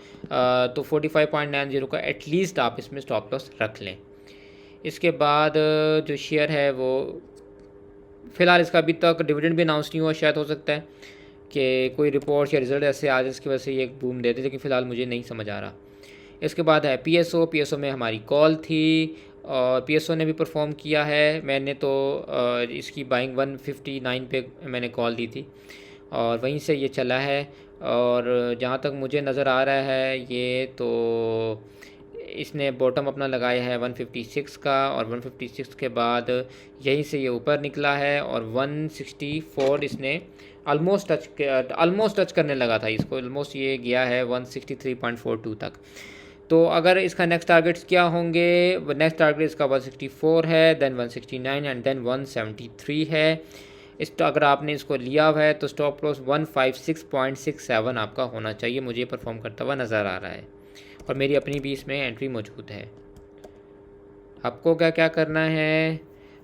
45.90 का एटलीस्ट आप इसमें स्टॉप लॉस रख लें। इसके बाद जो शेयर है वो फ़िलहाल इसका अभी तक डिविडेंड भी अनाउंस नहीं हुआ। शायद हो सकता है कि कोई रिपोर्ट या रिज़ल्ट ऐसे आ जाए जिसकी वजह से ये एक बूम दे दे, लेकिन फ़िलहाल मुझे नहीं समझ आ रहा। इसके बाद है PSO में हमारी कॉल थी और PSO ने भी परफॉर्म किया है। मैंने तो इसकी बाइंग 159 पे मैंने कॉल दी थी और वहीं से ये चला है और जहाँ तक मुझे नज़र आ रहा है ये तो इसने बॉटम अपना लगाया है 156 का, और 156 के बाद यहीं से ये ऊपर निकला है और 164 इसने ऑलमोस्ट टच करने लगा था इसको, ऑलमोस्ट ये गया है 163.42 तक। तो अगर इसका नेक्स्ट टारगेट्स क्या होंगे, नेक्स्ट टारगेट इसका 164 है, देन 169 एंड देन 173 है। इस तो अगर आपने इसको लिया हुआ है तो स्टॉप लॉस 156.67 आपका होना चाहिए। मुझे परफॉर्म करता हुआ नज़र आ रहा है और मेरी अपनी भी इसमें एंट्री मौजूद है। आपको क्या क्या करना है,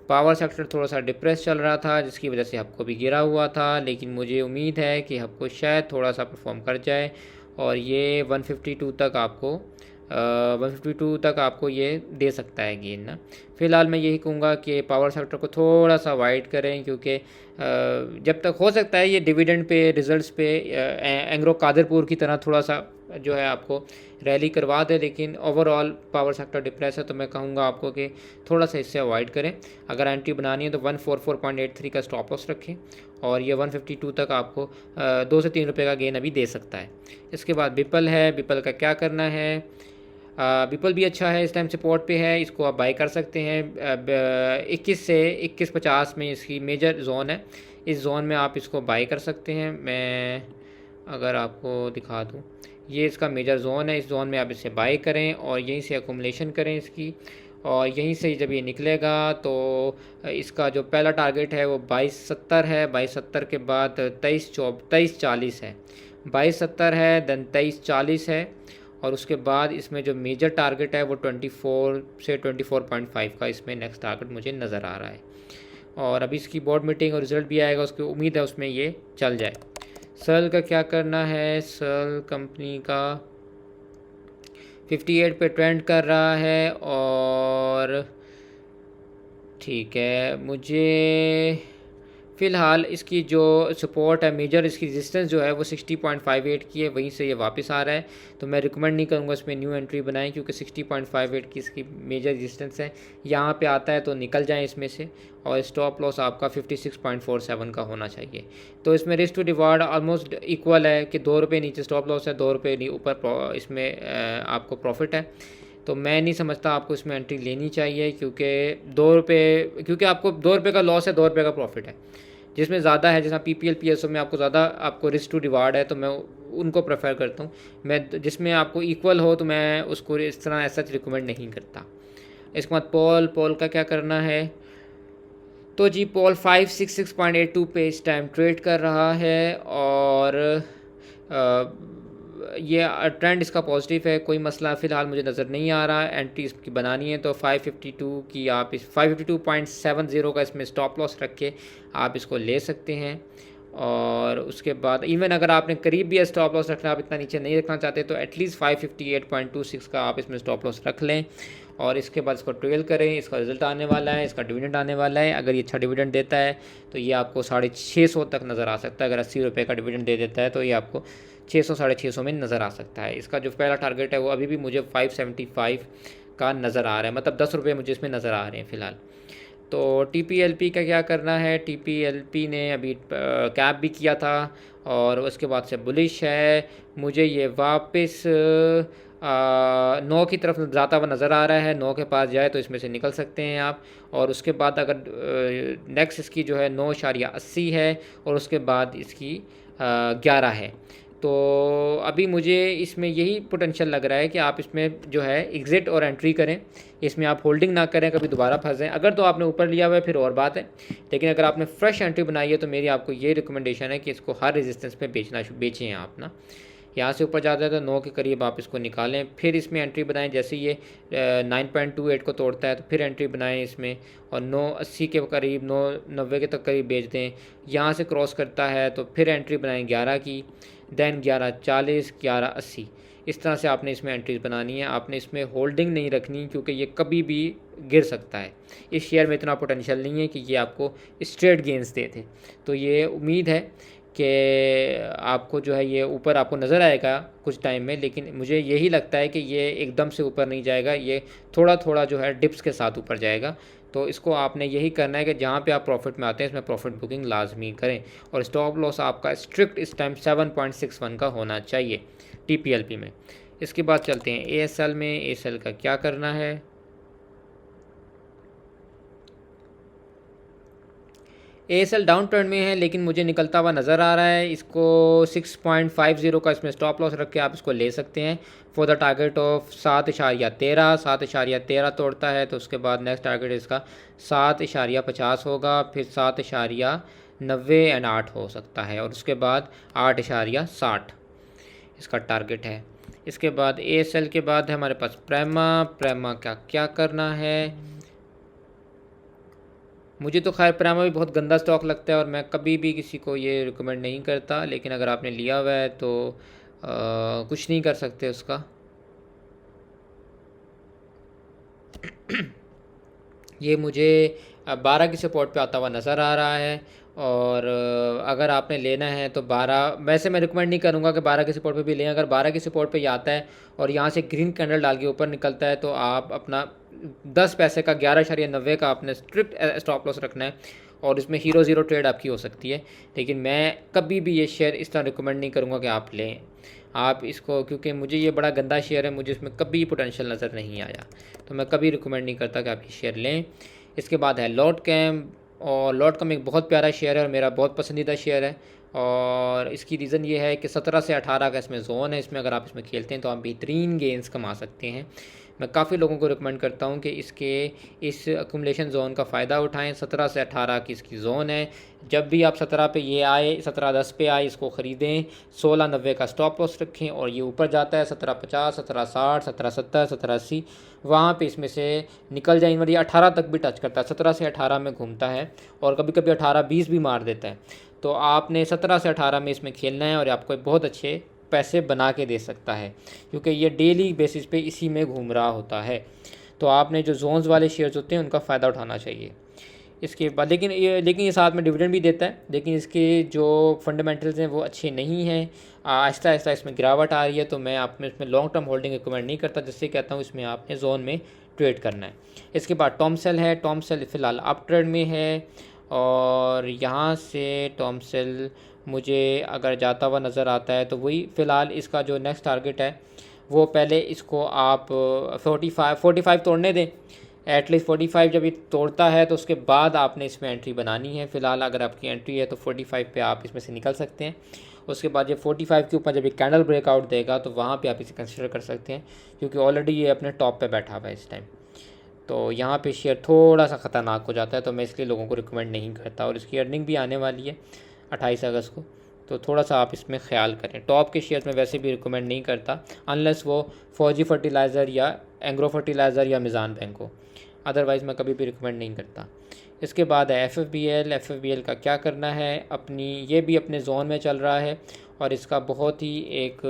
पावर सेक्टर थोड़ा सा डिप्रेस चल रहा था जिसकी वजह से आपको भी गिरा हुआ था, लेकिन मुझे उम्मीद है कि आपको शायद थोड़ा सा परफॉर्म कर जाए और ये 152 तक आपको 152 तक आपको ये दे सकता है गेन ना। फ़िलहाल मैं यही कहूँगा कि पावर सेक्टर को थोड़ा सा अवॉइड करें, क्योंकि जब तक हो सकता है ये डिविडेंड पे, रिजल्ट्स पे एंग्रो कादरपुर की तरह थोड़ा सा जो है आपको रैली करवा दे, लेकिन ओवरऑल पावर सेक्टर डिप्रेस है। तो मैं कहूँगा आपको कि थोड़ा सा इससे अवॉइड करें। अगर एंट्री बनानी है तो 144.83 का स्टॉप लॉस रखें और ये 152 तक आपको 2 से 3 रुपये का गेन अभी दे सकता है। इसके बाद बिपल है, बिपल का क्या करना है, बिपल भी अच्छा है, इस टाइम सपोर्ट पे है, इसको आप बाई कर सकते हैं। 21 से 21.50 में इसकी मेजर जोन है, इस जोन में आप इसको बाई कर सकते हैं। मैं अगर आपको दिखा दूँ, ये इसका मेजर जोन है, इस जोन में आप इसे बाई करें और यहीं से अकोमोलेशन करें इसकी, और यहीं से जब ये निकलेगा तो इसका जो पहला टारगेट है वो 2270 है, 2270 के बाद 2340 है, 2270 है, देन 2340 है, और उसके बाद इसमें जो मेजर टारगेट है वो 24 से 24.5 का इसमें नेक्स्ट टारगेट मुझे नज़र आ रहा है। और अभी इसकी बोर्ड मीटिंग और रिज़ल्ट भी आएगा, उसकी उम्मीद है उसमें ये चल जाए। सल का क्या करना है, सल कंपनी का 58 पे ट्रेंड कर रहा है और ठीक है, मुझे फ़िलहाल इसकी जो सपोर्ट है, मेजर इसकी रेजिस्टेंस जो है वो 60.58 की है, वहीं से ये वापस आ रहा है। तो मैं रिकमेंड नहीं करूँगा इसमें न्यू एंट्री बनाएं, क्योंकि 60.58 की इसकी मेजर रेजिस्टेंस है। यहाँ पे आता है तो निकल जाएं इसमें से, और स्टॉप लॉस आपका 56.47 का होना चाहिए। तो इसमें risk to reward almost equal है कि 2 रुपये नीचे स्टॉप लॉस है, 2 रुपये ऊपर इसमें आपको प्रॉफिट है। तो मैं नहीं समझता आपको इसमें एंट्री लेनी चाहिए, क्योंकि आपको 2 रुपये का लॉस है, 2 रुपये का प्रॉफिट है। जिसमें ज़्यादा है, जैसा PPL PSO में आपको ज़्यादा आपको रिस्क टू रिवार्ड है, तो मैं उनको प्रेफर करता हूँ। मैं जिसमें आपको इक्वल हो तो मैं उसको इस तरह ऐसा रिकमेंड नहीं करता। इसके बाद पॉल का क्या करना है, तो जी पॉल 566.82 पे इस टाइम ट्रेड कर रहा है और ये ट्रेंड इसका पॉजिटिव है, कोई मसला फ़िलहाल मुझे नज़र नहीं आ रहा। एंट्री इसकी बनानी है तो 552 की आप इस 552.70 का इसमें स्टॉप लॉस रख के आप इसको ले सकते हैं। और उसके बाद इवन अगर आपने करीब भी स्टॉप लॉस रखना, आप इतना नीचे नहीं रखना चाहते, तो एटलीस्ट 558.26 का आप इसमें स्टॉप लॉस रख लें और इसके बाद इसको ट्रेल करें। इसका रिज़ल्ट आने वाला है, इसका डिविडेंड आने वाला है। अगर ये अच्छा डिविडेंड देता है तो ये आपको 650 तक नज़र आ सकता है। अगर 80 रुपये का डिविडेंड दे देता है तो ये आपको 600 650 में नज़र आ सकता है। इसका जो पहला टारगेट है वो अभी भी मुझे 575 का नज़र आ रहा है, मतलब 10 रुपये मुझे इसमें नज़र आ रहे हैं फ़िलहाल। तो TPLP का क्या करना है, TPLP ने अभी कैप भी किया था और उसके बाद से बुलिश है। मुझे ये वापस 9 की तरफ जाता हुआ नज़र आ रहा है, 9 के पास जाए तो इसमें से निकल सकते हैं आप। और उसके बाद अगर नेक्स्ट इसकी जो है 9.80 है और उसके बाद इसकी 11 है। तो अभी मुझे इसमें यही पोटेंशियल लग रहा है कि आप इसमें जो है एग्ज़िट और एंट्री करें, इसमें आप होल्डिंग ना करें, कभी दोबारा फंस जाएं। अगर तो आपने ऊपर लिया हुआ है फिर और बात है, लेकिन अगर आपने फ्रेश एंट्री बनाई है तो मेरी आपको ये रिकमेंडेशन है कि इसको हर रेजिस्टेंस पे बेचें आप ना। यहाँ से ऊपर जाता है तो 9 के करीब आप इसको निकालें, फिर इसमें एंट्री बनाएं। जैसे ये 9.28 को तोड़ता है तो फिर एंट्री बनाएं इसमें, और 9.80 के करीब, 9.90 के तक करीब बेच दें। यहाँ से क्रॉस करता है तो फिर एंट्री बनाएं 11 की, देन 11.40, 11.80, इस तरह से आपने इसमें एंट्रीज बनानी है। आपने इसमें होल्डिंग नहीं रखनी, क्योंकि ये कभी भी गिर सकता है। इस शेयर में इतना पोटेंशियल नहीं है कि ये आपको स्ट्रेट गेंस दे थे। तो ये उम्मीद है कि आपको जो है ये ऊपर आपको नज़र आएगा कुछ टाइम में, लेकिन मुझे यही लगता है कि ये एकदम से ऊपर नहीं जाएगा, ये थोड़ा थोड़ा जो है डिप्स के साथ ऊपर जाएगा। तो इसको आपने यही करना है कि जहाँ पे आप प्रॉफिट में आते हैं इसमें प्रॉफिट बुकिंग लाजमी करें, और स्टॉप लॉस आपका स्ट्रिक्ट इस टाइम 7.61 का होना चाहिए TPLP में। इसके बाद चलते हैं ASL में। ASL का क्या करना है? ASL डाउन ट्रेंड में है, लेकिन मुझे निकलता हुआ नज़र आ रहा है। इसको 6.50 का इसमें स्टॉप लॉस रख के आप इसको ले सकते हैं फॉर द टारगेट ऑफ 7.13। 7.13 तोड़ता है तो उसके बाद नेक्स्ट टारगेट इसका 7.50 होगा, फिर 7.90 एंड 8 हो सकता है, और उसके बाद 8.60 इसका टारगेट है। इसके बाद ASL के बाद है हमारे पास प्रेमा का क्या करना है? मुझे तो खैर प्रेमा भी बहुत गंदा स्टॉक लगता है और मैं कभी भी किसी को ये रिकमेंड नहीं करता, लेकिन अगर आपने लिया हुआ है तो कुछ नहीं कर सकते उसका। ये मुझे 12 की सपोर्ट पे आता हुआ नज़र आ रहा है, और अगर आपने लेना है तो 12, वैसे मैं रिकमेंड नहीं करूँगा कि 12 की सपोर्ट पे भी लें। अगर 12 की सपोर्ट पे ये आता है और यहाँ से ग्रीन कैंडल डाल के ऊपर निकलता है तो आप अपना 10 पैसे का 11.90 का आपने स्ट्रिक्ट स्टॉप लॉस रखना है, और इसमें हीरो ज़ीरो ट्रेड आपकी हो सकती है। लेकिन मैं कभी भी ये शेयर इस तरह रिकमेंड नहीं करूँगा कि आप लें आप इसको, क्योंकि मुझे ये बड़ा गंदा शेयर है, मुझे इसमें कभी पोटेंशियल नज़र नहीं आया, तो मैं कभी रिकमेंड नहीं करता कि आप ये शेयर लें। इसके बाद है लॉट कैम, और लॉट कैम एक बहुत प्यारा शेयर है और मेरा बहुत पसंदीदा शेयर है, और इसकी रीज़न ये है कि 17 से 18 का इसमें जोन है। इसमें अगर आप इसमें खेलते हैं तो आप बेहतरीन गेंस कमा सकते हैं। मैं काफ़ी लोगों को रिकमेंड करता हूँ कि इस अकुमुलेशन जोन का फ़ायदा उठाएं। 17 से 18 की इसकी जोन है। जब भी आप 17 पे ये आए, 17.10 पे आए, इसको ख़रीदें, 16.90 का स्टॉप लॉस रखें, और ये ऊपर जाता है 17.50, 17.60, 17.70, 17.80, वहाँ पे इसमें से निकल जाए। ये 18 तक भी टच करता है, 17 से 18 में घूमता है, और कभी कभी 18-20 भी मार देता है। तो आपने 17 से 18 में इसमें खेलना है, और आपको बहुत अच्छे पैसे बना के दे सकता है, क्योंकि ये डेली बेसिस पे इसी में घूम रहा होता है। तो आपने जो जोन्स वाले शेयर्स होते हैं उनका फ़ायदा उठाना चाहिए। इसके बाद लेकिन ये साथ में डिविडेंड भी देता है, लेकिन इसके जो फंडामेंटल्स हैं वो अच्छे नहीं हैं। आहिस्ता आहिस्ता इसमें गिरावट आ रही है, तो मैं आप में इसमें लॉन्ग टर्म होल्डिंग रिकमेंड नहीं करता, जिससे कहता हूँ इसमें आपने जोन में ट्रेड करना है। इसके बाद टॉमसेल है। टॉमसेल फ़िलहाल अप ट्रेंड में है, और यहाँ से टॉमसेल मुझे अगर जाता हुआ नज़र आता है तो वही फ़िलहाल इसका जो नेक्स्ट टारगेट है वो पहले इसको आप 45 तोड़ने दें। एटलीस्ट 45 जब ये तोड़ता है तो उसके बाद आपने इसमें एंट्री बनानी है। फ़िलहाल अगर आपकी एंट्री है तो 45 पे आप इसमें से निकल सकते हैं। उसके बाद जब 45 के ऊपर जब ये कैंडल ब्रेकआउट देगा तो वहाँ पे आप इसे कंसिडर कर सकते हैं, क्योंकि ऑलरेडी ये अपने टॉप पे बैठा हुआ है इस टाइम। तो यहाँ पे शेयर थोड़ा सा ख़तरनाक हो जाता है, तो मैं इसलिए लोगों को रिकमेंड नहीं करता। और इसकी अर्निंग भी आने वाली है 28 अगस्त को, तो थोड़ा सा आप इसमें ख्याल करें। टॉप के शेयर में वैसे भी रिकमेंड नहीं करता अनलेस वो फौजी फर्टिलाइज़र या एंग्रो फर्टिलाइज़र या मिज़ान बैंक हो, अदरवाइज़ मैं कभी भी रिकमेंड नहीं करता। इसके बाद है FFBL का क्या करना है? ये भी अपने जोन में चल रहा है, और इसका बहुत ही एक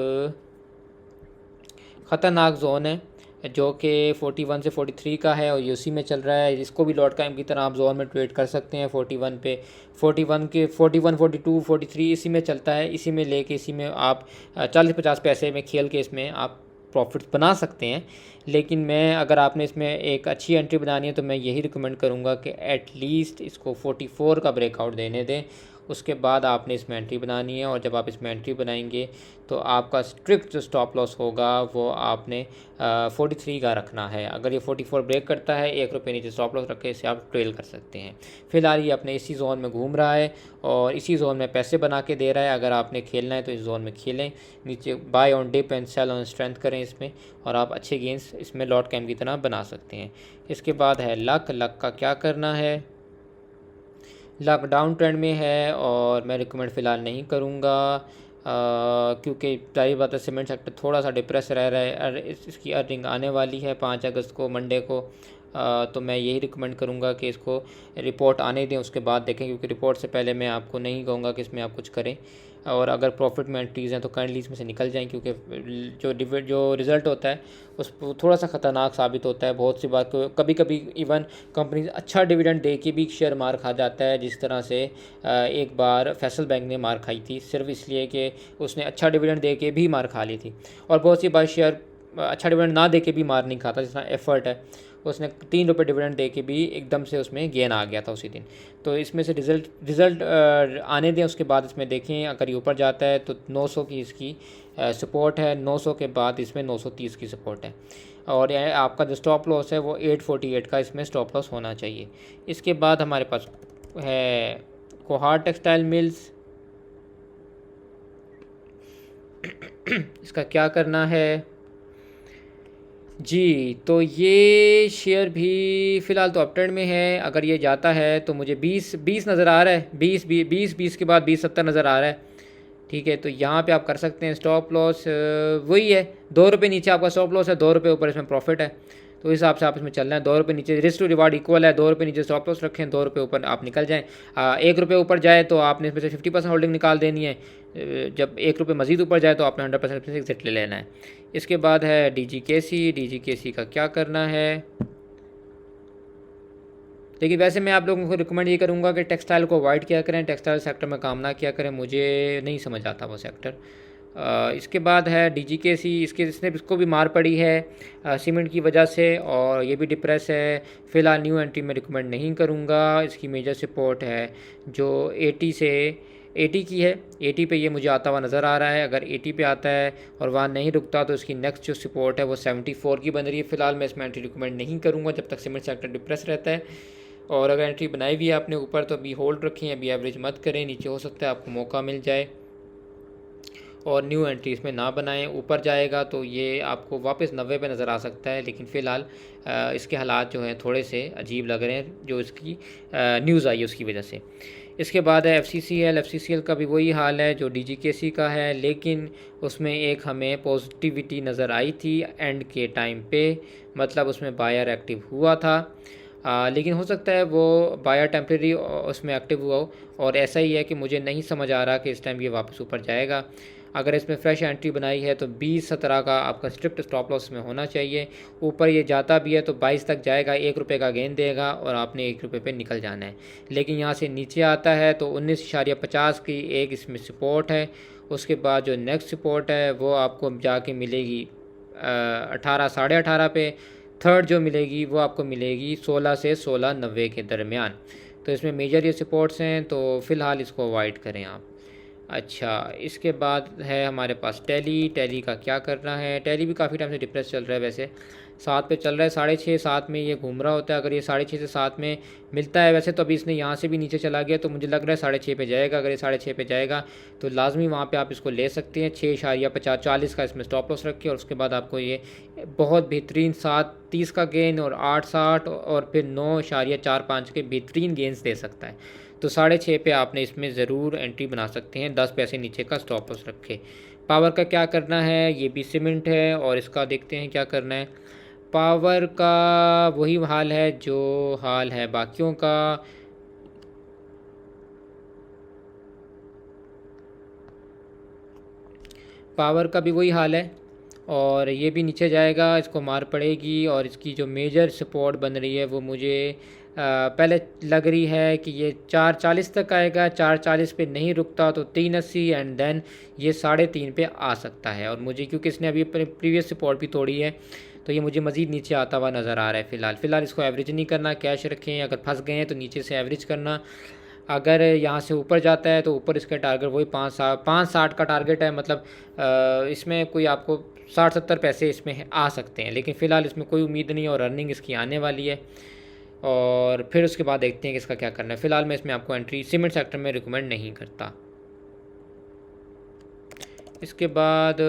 ख़तरनाक जोन है जो कि 41 से 43 का है, और ये उसी में चल रहा है। इसको भी लॉट कैम की तरह आप जोन में ट्रेड कर सकते हैं। 41 पे 41 के 41, 42, 43 इसी में चलता है। इसी में लेके इसी में आप 40-50 पैसे में खेल के इसमें आप प्रॉफिट बना सकते हैं। लेकिन मैं अगर आपने इसमें एक अच्छी एंट्री बनानी है तो मैं यही रिकमेंड करूँगा कि एटलीस्ट इसको 44 का ब्रेकआउट देने दें, उसके बाद आपने इसमें एंट्री बनानी है। और जब आप इसमें एंट्री बनाएंगे तो आपका स्ट्रिक्ट जो स्टॉप लॉस होगा वो आपने 43 का रखना है। अगर ये 44 ब्रेक करता है, ₹1 नीचे स्टॉप लॉस रख के इसे आप ट्रेल कर सकते हैं। फ़िलहाल ये अपने इसी जोन में घूम रहा है और इसी जोन में पैसे बना के दे रहा है। अगर आपने खेलना है तो इस जोन में खेलें, नीचे buy on dip and sell on strength करें इसमें, और आप अच्छे गेंस इसमें लॉट कैम की तरह बना सकते हैं। इसके बाद है लक का क्या करना है? लक डाउन ट्रेंड में है और मैं रिकमेंड फ़िलहाल नहीं करूँगा, क्योंकि जाहिर बात है सीमेंट सेक्टर थोड़ा सा डिप्रेस रह रहा है। इसकी अर्निंग आने वाली है 5 अगस्त को, मंडे को। तो मैं यही रिकमेंड करूँगा कि इसको रिपोर्ट आने दें, उसके बाद देखें, क्योंकि रिपोर्ट से पहले मैं आपको नहीं कहूँगा कि इसमें आप कुछ करें। और अगर प्रॉफिट में एंट्रीज़ हैं तो काइंडली इसमें से निकल जाएं, क्योंकि जो रिज़ल्ट होता है उस थोड़ा सा ख़तरनाक साबित होता है। बहुत सी बात कभी कभी इवन कंपनी अच्छा डिविडेंड दे के भी शेयर मार खा जाता है, जिस तरह से एक बार फैसल बैंक ने मार खाई थी सिर्फ इसलिए कि उसने अच्छा डिविडेंड दे के भी मार खा ली थी। और बहुत सी बार शेयर अच्छा डिविडेंड ना दे के भी मार नहीं खाता, जिस तरह एफर्ट है, उसने 3 रुपये डिविडेंड दे के भी एकदम से उसमें गेन आ गया था उसी दिन। तो इसमें से रिज़ल्ट आने दें, उसके बाद इसमें देखें अगर ये ऊपर जाता है तो 900 की इसकी सपोर्ट है, 900 के बाद इसमें 930 की सपोर्ट है, और आपका जो स्टॉप लॉस है वो 848 का इसमें स्टॉप लॉस होना चाहिए। इसके बाद हमारे पास है कोहार टेक्सटाइल मिल्स। इसका क्या करना है जी, तो ये शेयर भी फ़िलहाल तो अपट्रेंड में है। अगर ये जाता है तो मुझे 20 नज़र आ रहा है, 20 के बाद 20-70 नज़र आ रहा है। ठीक है, तो यहाँ पे आप कर सकते हैं स्टॉप लॉस वही है, 2 रुपये नीचे आपका स्टॉप लॉस है, 2 रुपये ऊपर इसमें प्रॉफिट है, तो इस हिसाब से आप इसमें चलना है। 2 रुपये नीचे रिस्क टू रिवार्ड इक्वल है, 2 रुपये नीचे स्टॉप लॉस रखें, 2 रुपये ऊपर आप निकल जाएँ। 1 रुपये ऊपर जाए तो आपने इसमें से 50% होल्डिंग निकाल देनी है, जब 1 रुपये मज़ीद ऊपर जाए तो आपने 100% एग्जिट ले लेना है। इसके बाद है DGKC का क्या करना है। लेकिन वैसे मैं आप लोगों को रिकमेंड ये करूँगा कि टेक्सटाइल को अवॉइड किया करें, टेक्सटाइल सेक्टर में काम ना किया करें, मुझे नहीं समझ आता वो सेक्टर। इसके बाद है DGKC, इसको भी मार पड़ी है सीमेंट की वजह से, और ये भी डिप्रेस है। फ़िलहाल न्यू एंट्री में रिकमेंड नहीं करूँगा। इसकी मेजर सपोर्ट है जो 80 की है, 80 पे ये मुझे आता हुआ नज़र आ रहा है। अगर 80 पे आता है और वहाँ नहीं रुकता तो इसकी नेक्स्ट जो सपोर्ट है वो 74 की बन रही है। फ़िलहाल मैं इसमें एंट्री रिकमेंड नहीं करूँगा जब तक सीमेंट सेक्टर डिप्रेस रहता है, और अगर एंट्री बनाई भी है आपने ऊपर तो अभी होल्ड रखें, अभी एवरेज मत करें, नीचे हो सकता है आपको मौका मिल जाए, और न्यू एंट्री इसमें ना बनाएं। ऊपर जाएगा तो ये आपको वापस 90 पे नज़र आ सकता है, लेकिन फ़िलहाल इसके हालात जो हैं थोड़े से अजीब लग रहे हैं जो इसकी न्यूज़ आई है उसकी वजह से। इसके बाद है FCCL का भी वही हाल है जो DGKC का है, लेकिन उसमें एक हमें पॉजिटिविटी नज़र आई थी एंड के टाइम पे, मतलब उसमें बायर एक्टिव हुआ था। लेकिन हो सकता है वो बायर टेम्प्रेरी उसमें एक्टिव हुआ हो, और ऐसा ही है कि मुझे नहीं समझ आ रहा कि इस टाइम ये वापस ऊपर जाएगा। अगर इसमें फ्रेश एंट्री बनाई है तो 20-17 का आपका स्ट्रिक्ट स्टॉप लॉस में होना चाहिए। ऊपर ये जाता भी है तो 22 तक जाएगा, 1 रुपये का गेन देगा और आपने 1 रुपये पे निकल जाना है। लेकिन यहाँ से नीचे आता है तो 19.50 की एक इसमें सपोर्ट है। उसके बाद जो नेक्स्ट सपोर्ट है वो आपको जाके मिलेगी 18 साढ़े 18 पे। थर्ड जो मिलेगी वो आपको मिलेगी 16 से 16.90 के दरमियान। तो इसमें मेजर ये सपोर्ट्स हैं, तो फ़िलहाल इसको अवॉइड करें आप। अच्छा, इसके बाद है हमारे पास टैली का क्या करना है। टैली भी काफ़ी टाइम से डिप्रेस चल रहा है, वैसे 7 पे चल रहा है, 6.5 7 में ये घूम रहा होता है। अगर ये 6.5 से 7 में मिलता है, वैसे तो अभी इसने यहाँ से भी नीचे चला गया तो मुझे लग रहा है 6.5 पे जाएगा। अगर ये 6.5 पे जाएगा तो लाजमी वहाँ पे आप इसको ले सकते हैं। 6.50 का इसमें स्टॉप लॉस रखिए, और उसके बाद आपको ये बहुत बेहतरीन 7.30 का गेन और 8.60 और फिर 9.45 के बेहतरीन गेंस दे सकता है। तो 6.5 पे आपने इसमें ज़रूर एंट्री बना सकते हैं, 10 पैसे नीचे का स्टॉप लॉस रखे। पावर का क्या करना है, ये भी सीमेंट है, और इसका देखते हैं क्या करना है। पावर का वही हाल है जो हाल है बाकियों का। पावर का भी वही हाल है, और ये भी नीचे जाएगा, इसको मार पड़ेगी, और इसकी जो मेजर सपोर्ट बन रही है वो मुझे पहले लग रही है कि ये 4.40 तक आएगा। 4.40 पे नहीं रुकता तो 3.80 एंड देन ये 3.5 पे आ सकता है। और मुझे क्योंकि इसने अभी प्रीवियस सपोर्ट भी तोड़ी है तो ये मुझे मज़ीद नीचे आता हुआ नज़र आ रहा है। फ़िलहाल इसको एवरेज नहीं करना, कैश रखें। अगर फंस गए हैं तो नीचे से एवरेज करना। अगर यहाँ से ऊपर जाता है तो ऊपर इसका टारगेट वही 5.60 का टारगेट है, मतलब इसमें कोई आपको 60-70 पैसे इसमें आ सकते हैं, लेकिन फ़िलहाल इसमें कोई उम्मीद नहीं है और रनिंग इसकी आने वाली है। और फिर उसके बाद देखते हैं कि इसका क्या करना है। फ़िलहाल मैं इसमें आपको एंट्री सीमेंट सेक्टर में रिकमेंड नहीं करता। इसके बाद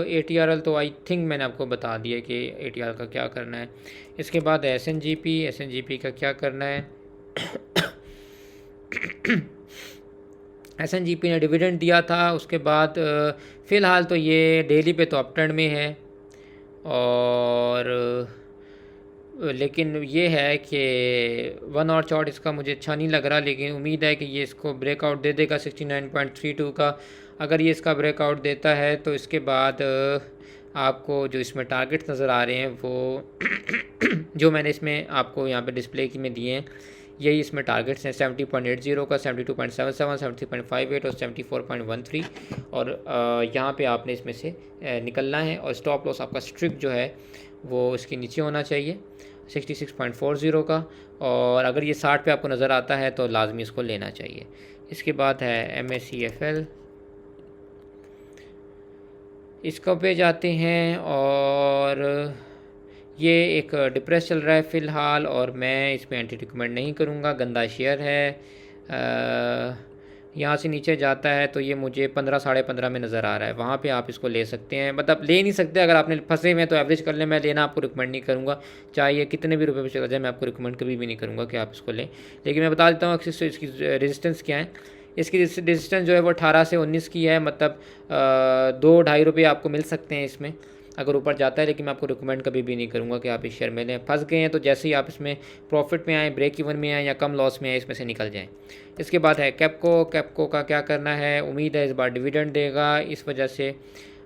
ATRL तो आई थिंक मैंने आपको बता दिया कि ATRL का क्या करना है। इसके बाद SNGP का क्या करना है। SNGP ने डिविडेंड दिया था, उसके बाद फ़िलहाल तो ये डेली पे तो अप ट्रेंड में है, और लेकिन ये है कि 1 और चार्ट इसका मुझे अच्छा नहीं लग रहा, लेकिन उम्मीद है कि ये इसको ब्रेकआउट दे देगा 69.32 का। अगर ये इसका ब्रेकआउट देता है तो इसके बाद आपको जो इसमें टारगेट्स नज़र आ रहे हैं वो जो मैंने इसमें आपको यहाँ पे डिस्प्ले की में दिए हैं, यही इसमें टारगेट्स हैं 70.80 का, 72.77, 73.58 और 74.13। और यहाँ पे आपने इसमें से निकलना है। और स्टॉप लॉस आपका स्ट्रिक्ट जो है वो इसके नीचे होना चाहिए 66.40 का। और अगर ये 60 पे आपको नज़र आता है तो लाजमी इसको लेना चाहिए। इसके बाद है MACFL, इसको पे जाते हैं और ये एक डिप्रेस चल रहा है फ़िलहाल और मैं इसमें एंट्री रिकमेंड नहीं करूँगा, गंदा शेयर है। यहाँ से नीचे जाता है तो ये मुझे 15 साढ़े 15 में नज़र आ रहा है, वहाँ पे आप इसको ले सकते हैं। मतलब ले नहीं सकते, अगर आपने फंसे हुए हैं तो एवरेज कर लें, मैं लेना आपको रिकमेंड नहीं करूँगा, चाहे ये कितने भी रुपए पे चला जाए, मैं आपको रिकमेंड कभी भी नहीं करूँगा कि आप इसको लें। लेकिन मैं बता देता हूँ इसकी रेजिस्टेंस क्या है। इसकी रेजिस्टेंस जो है वो 18 से 19 की है, मतलब 2-2.5 रुपये आपको मिल सकते हैं इसमें अगर ऊपर जाता है। लेकिन मैं आपको रिकमेंड कभी भी नहीं करूँगा कि आप इस शेयर में लें। फंस गए हैं तो जैसे ही आप इसमें प्रॉफिट में आएँ, ब्रेक इवन में आएँ या कम लॉस में आएँ, इसमें से निकल जाएँ। इसके बाद है कैपको का क्या करना है, उम्मीद है इस बार डिविडेंड देगा, इस वजह से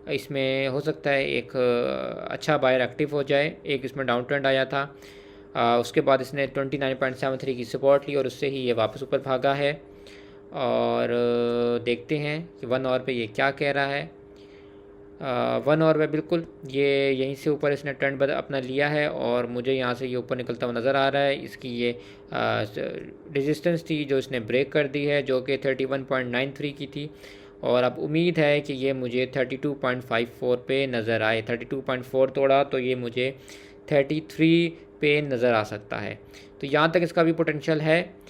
इसमें हो सकता है एक अच्छा बायर एक्टिव हो जाए। एक इसमें डाउन ट्रेंड आया था, उसके बाद इसने 29.73 की सपोर्ट ली और उससे ही ये वापस ऊपर भागा है। और देखते हैं कि 1 आवर पे ये क्या कह रहा है। 1 आवर में बिल्कुल ये यहीं से ऊपर इसने ट्रेंड अपना लिया है और मुझे यहाँ से ये ऊपर निकलता हुआ नज़र आ रहा है। इसकी ये रेजिस्टेंस थी जो इसने ब्रेक कर दी है, जो कि 31.93 की थी। और अब उम्मीद है कि ये मुझे 32.54 पे नज़र आए। 32.4 तोड़ा तो ये मुझे 33 पे नज़र आ सकता है। तो यहाँ तक इसका भी पोटेंशियल है।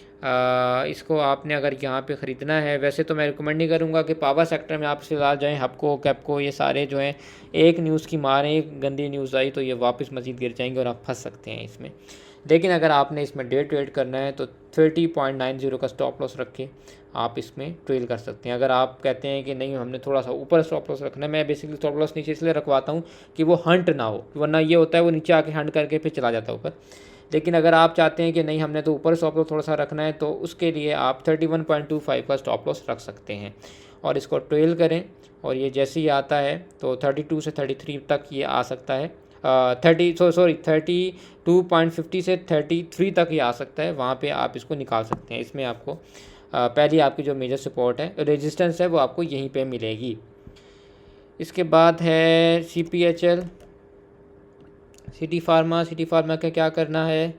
इसको आपने अगर यहाँ पे ख़रीदना है, वैसे तो मैं रिकमेंड नहीं करूँगा कि पावर सेक्टर में आप फिलहाल जाएँ। हपको कैपको ये सारे जो हैं एक न्यूज़ की मारें, एक गंदी न्यूज़ आई तो ये वापस मज़ीद गिर जाएंगे और आप फंस सकते हैं इसमें। लेकिन अगर आपने इसमें डे ट्रेड करना है तो 30.90 का स्टॉप लॉस रख के आप इसमें ट्रेल कर सकते हैं। अगर आप कहते हैं कि नहीं हमने थोड़ा सा ऊपर स्टॉप लॉस रखना है, मैं बेसिकली स्टॉप लॉस नीचे इसलिए रखवाता हूँ कि वो हंट ना हो, वरना ये होता है वो नीचे आके हंट करके फिर चला जाता है ऊपर। लेकिन अगर आप चाहते हैं कि नहीं हमने तो ऊपर स्टॉप लॉस थोड़ा सा रखना है तो उसके लिए आप 31.25 का स्टॉप लॉस रख सकते हैं और इसको ट्रेल करें। और ये जैसे ही आता है तो 32 से 33 तक ये आ सकता है, 32.50 से 33 तक ये आ सकता है, वहाँ पे आप इसको निकाल सकते हैं। इसमें आपको पहली आपकी जो मेजर सपोर्ट है, रेजिस्टेंस है, वो आपको यहीं पे मिलेगी। इसके बाद है CPHL, सिटी फार्मा का क्या करना है।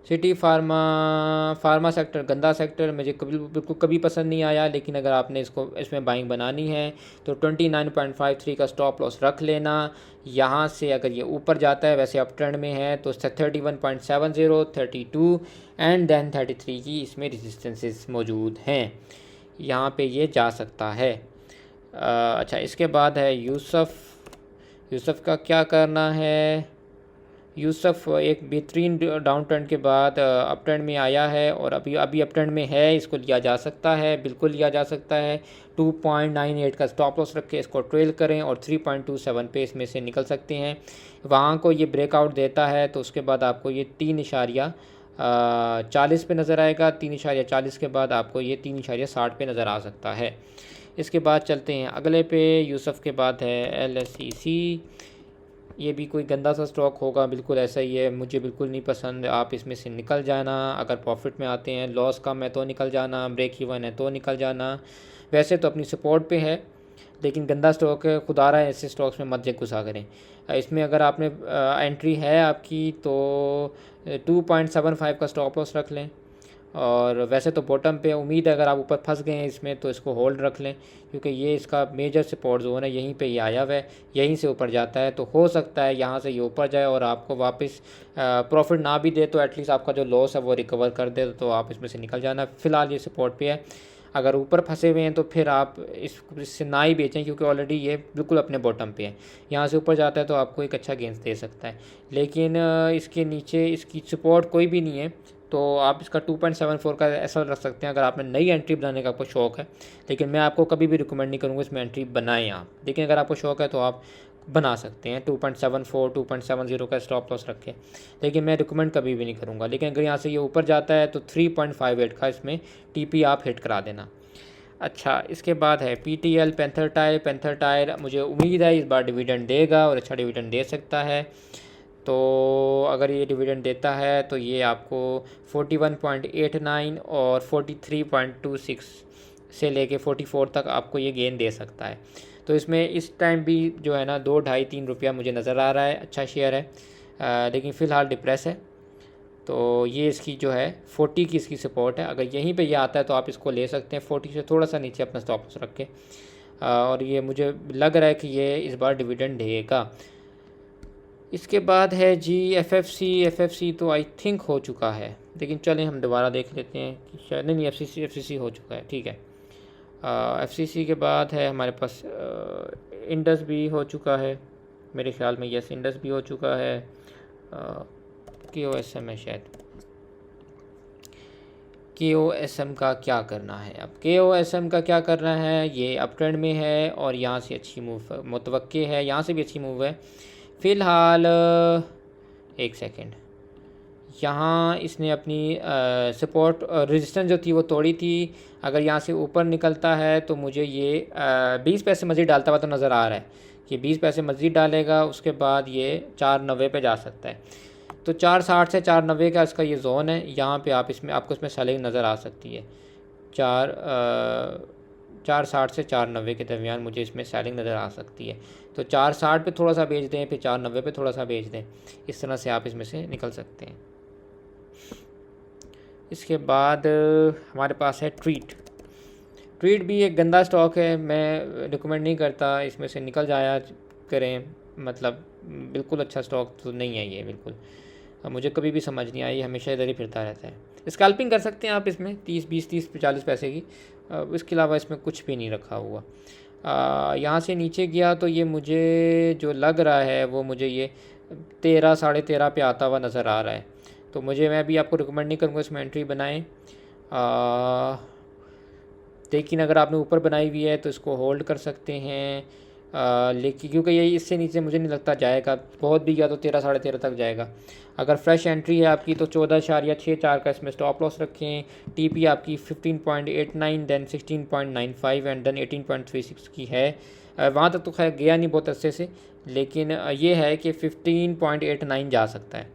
सिटी फार्मा सेक्टर गंदा सेक्टर मुझे बिल्कुल कभी पसंद नहीं आया। लेकिन अगर आपने इसमें बाइंग बनानी है तो 29.53 का स्टॉप लॉस रख लेना। यहाँ से अगर ये ऊपर जाता है, वैसे अप ट्रेंड में है, तो 31.70, 32 एंड देन 33 की इसमें रेजिस्टेंसेस मौजूद हैं, यहाँ पे ये जा सकता है। अच्छा, इसके बाद है यूसुफ का क्या करना है। यूसुफ एक बेहतरीन डाउन ट्रेंड के बाद अप ट्रेंड में आया है और अभी अप ट्रेंड में है, इसको लिया जा सकता है, बिल्कुल लिया जा सकता है। 2.98 का स्टॉप लॉस रख के इसको ट्रेल करें और 3.27 पे इसमें से निकल सकते हैं। वहाँ को ये ब्रेकआउट देता है तो उसके बाद आपको ये 3.40 पे नज़र आएगा। 3.40 के बाद आपको ये 3.60 पे नज़र आ सकता है। इसके बाद चलते हैं अगले पे। यूसुफ के बाद है LSEC, ये भी कोई गंदा सा स्टॉक होगा, बिल्कुल ऐसा ही है, मुझे बिल्कुल नहीं पसंद। आप इसमें से निकल जाना, अगर प्रॉफिट में आते हैं, लॉस कम है तो निकल जाना, ब्रेक इवन है तो निकल जाना। वैसे तो अपनी सपोर्ट पे है लेकिन गंदा स्टॉक है, खुदा रहा है ऐसे स्टॉक्स में मत घुसा करें। इसमें अगर आपने एंट्री है आपकी तो 2.75 का स्टॉप लॉस रख लें। और वैसे तो बॉटम पे उम्मीद है, अगर आप ऊपर फंस गए हैं इसमें तो इसको होल्ड रख लें, क्योंकि ये इसका मेजर सपोर्ट जोन है, यहीं पे ये आया हुआ है, यहीं से ऊपर जाता है तो हो सकता है यहाँ से ये ऊपर जाए और आपको वापस प्रॉफिट ना भी दे तो एटलीस्ट आपका जो लॉस है वो रिकवर कर दे, तो आप इसमें से निकल जाना। फ़िलहाल ये सपोर्ट पे है। अगर ऊपर फंसे हुए हैं तो फिर आप इससे ना ही बेचें, क्योंकि ऑलरेडी ये बिल्कुल अपने बॉटम पे है। यहाँ से ऊपर जाता है तो आपको एक अच्छा गेंस दे सकता है, लेकिन इसके नीचे इसकी सपोर्ट कोई भी नहीं है, तो आप इसका 2.74 का ऐसा रख सकते हैं अगर आपने नई एंट्री बनाने का आपको शौक़ है। लेकिन मैं आपको कभी भी रिकमेंड नहीं करूँगा इसमें एंट्री बनाएं आप, लेकिन अगर आपको शौक़ है तो आप बना सकते हैं 2.74 2.70 का स्टॉप लॉस रखें, लेकिन मैं रिकमेंड कभी भी नहीं करूँगा। लेकिन अगर यहाँ से ये ऊपर जाता है तो 3.58 का इसमें टीपी आप हिट करा देना। अच्छा, इसके बाद है PTL panther tyre. Panther tyre मुझे उम्मीद है इस बार डिविडेंड देगा और अच्छा डिविडेंड दे सकता है। तो अगर ये डिविडेंड देता है तो ये आपको 41.89 और 43.26 से लेके 44 तक आपको ये गेन दे सकता है। तो इसमें इस टाइम भी जो है ना 2 ढाई 3 रुपया मुझे नज़र आ रहा है, अच्छा शेयर है, लेकिन फ़िलहाल डिप्रेस है। तो ये इसकी जो है 40 की इसकी सपोर्ट है। अगर यहीं पे ये आता है तो आप इसको ले सकते हैं 40 से थोड़ा सा नीचे अपना स्टॉप लॉस रख के। और ये मुझे लग रहा है कि ये इस बार डिविडेंड देगा। इसके बाद है जी एफएफसी तो आई थिंक हो चुका है, लेकिन चलें हम दोबारा देख लेते हैं कि शायद नहीं, एफसीसी हो चुका है, ठीक है। एफसीसी के बाद है हमारे पास इंडस भी हो चुका है मेरे ख्याल में, यस इंडस भी हो चुका है। KOSM है शायद। KOSM का क्या करना है अब? KOSM का क्या करना है, ये अप ट्रेंड में है और यहाँ से अच्छी मूव मुतवक्के है, यहाँ से भी अच्छी मूव है फ़िलहाल। एक सेकेंड, यहाँ इसने अपनी सपोर्ट रेजिस्टेंस जो थी वो तोड़ी थी। अगर यहाँ से ऊपर निकलता है तो मुझे ये 20 पैसे मज़ीद डालता हुआ तो नज़र आ रहा है कि 20 पैसे मज़ीद डालेगा, उसके बाद ये 4.90 पे जा सकता है। तो 4.60 से 4.90 का इसका ये जोन है, यहाँ पे आप इसमें आपको इसमें सेलिंग नज़र आ सकती है। 4.60 से 4.90 के दरमियान मुझे इसमें सेलिंग नज़र आ सकती है। तो 4.60 पे थोड़ा सा बेच दें, फिर 4.90 पे थोड़ा सा बेच दें, इस तरह से आप इसमें से निकल सकते हैं। इसके बाद हमारे पास है ट्वीट भी एक गंदा स्टॉक है, मैं रिकमेंड नहीं करता इसमें से निकल जाया करें, मतलब बिल्कुल अच्छा स्टॉक तो नहीं है ये बिल्कुल। मुझे कभी भी समझ नहीं आई, हमेशा इधर ही फिरता रहता है। स्कैल्पिंग कर सकते हैं आप इसमें 30 40 पैसे की, इसके अलावा इसमें कुछ भी नहीं रखा हुआ। यहाँ से नीचे गया तो ये मुझे जो लग रहा है वो मुझे ये 13 साढ़े 13 पे आता हुआ नज़र आ रहा है। तो मैं भी आपको रिकमेंड नहीं करूँगा इसमें एंट्री बनाएं। लेकिन अगर आपने ऊपर बनाई हुई है तो इसको होल्ड कर सकते हैं, लेकिन क्योंकि ये इससे नीचे मुझे नहीं लगता जाएगा, बहुत भी गया तो 13 साढ़े 13 तक जाएगा। अगर फ्रेश एंट्री है आपकी तो 14.64 का इसमें स्टॉप लॉस रखें। टीपी आपकी 15.89 देन 16.95 एंड देन 18.36 की है। वहाँ तक तो खैर गया नहीं बहुत अच्छे से, लेकिन ये है कि 15.89 जा सकता है।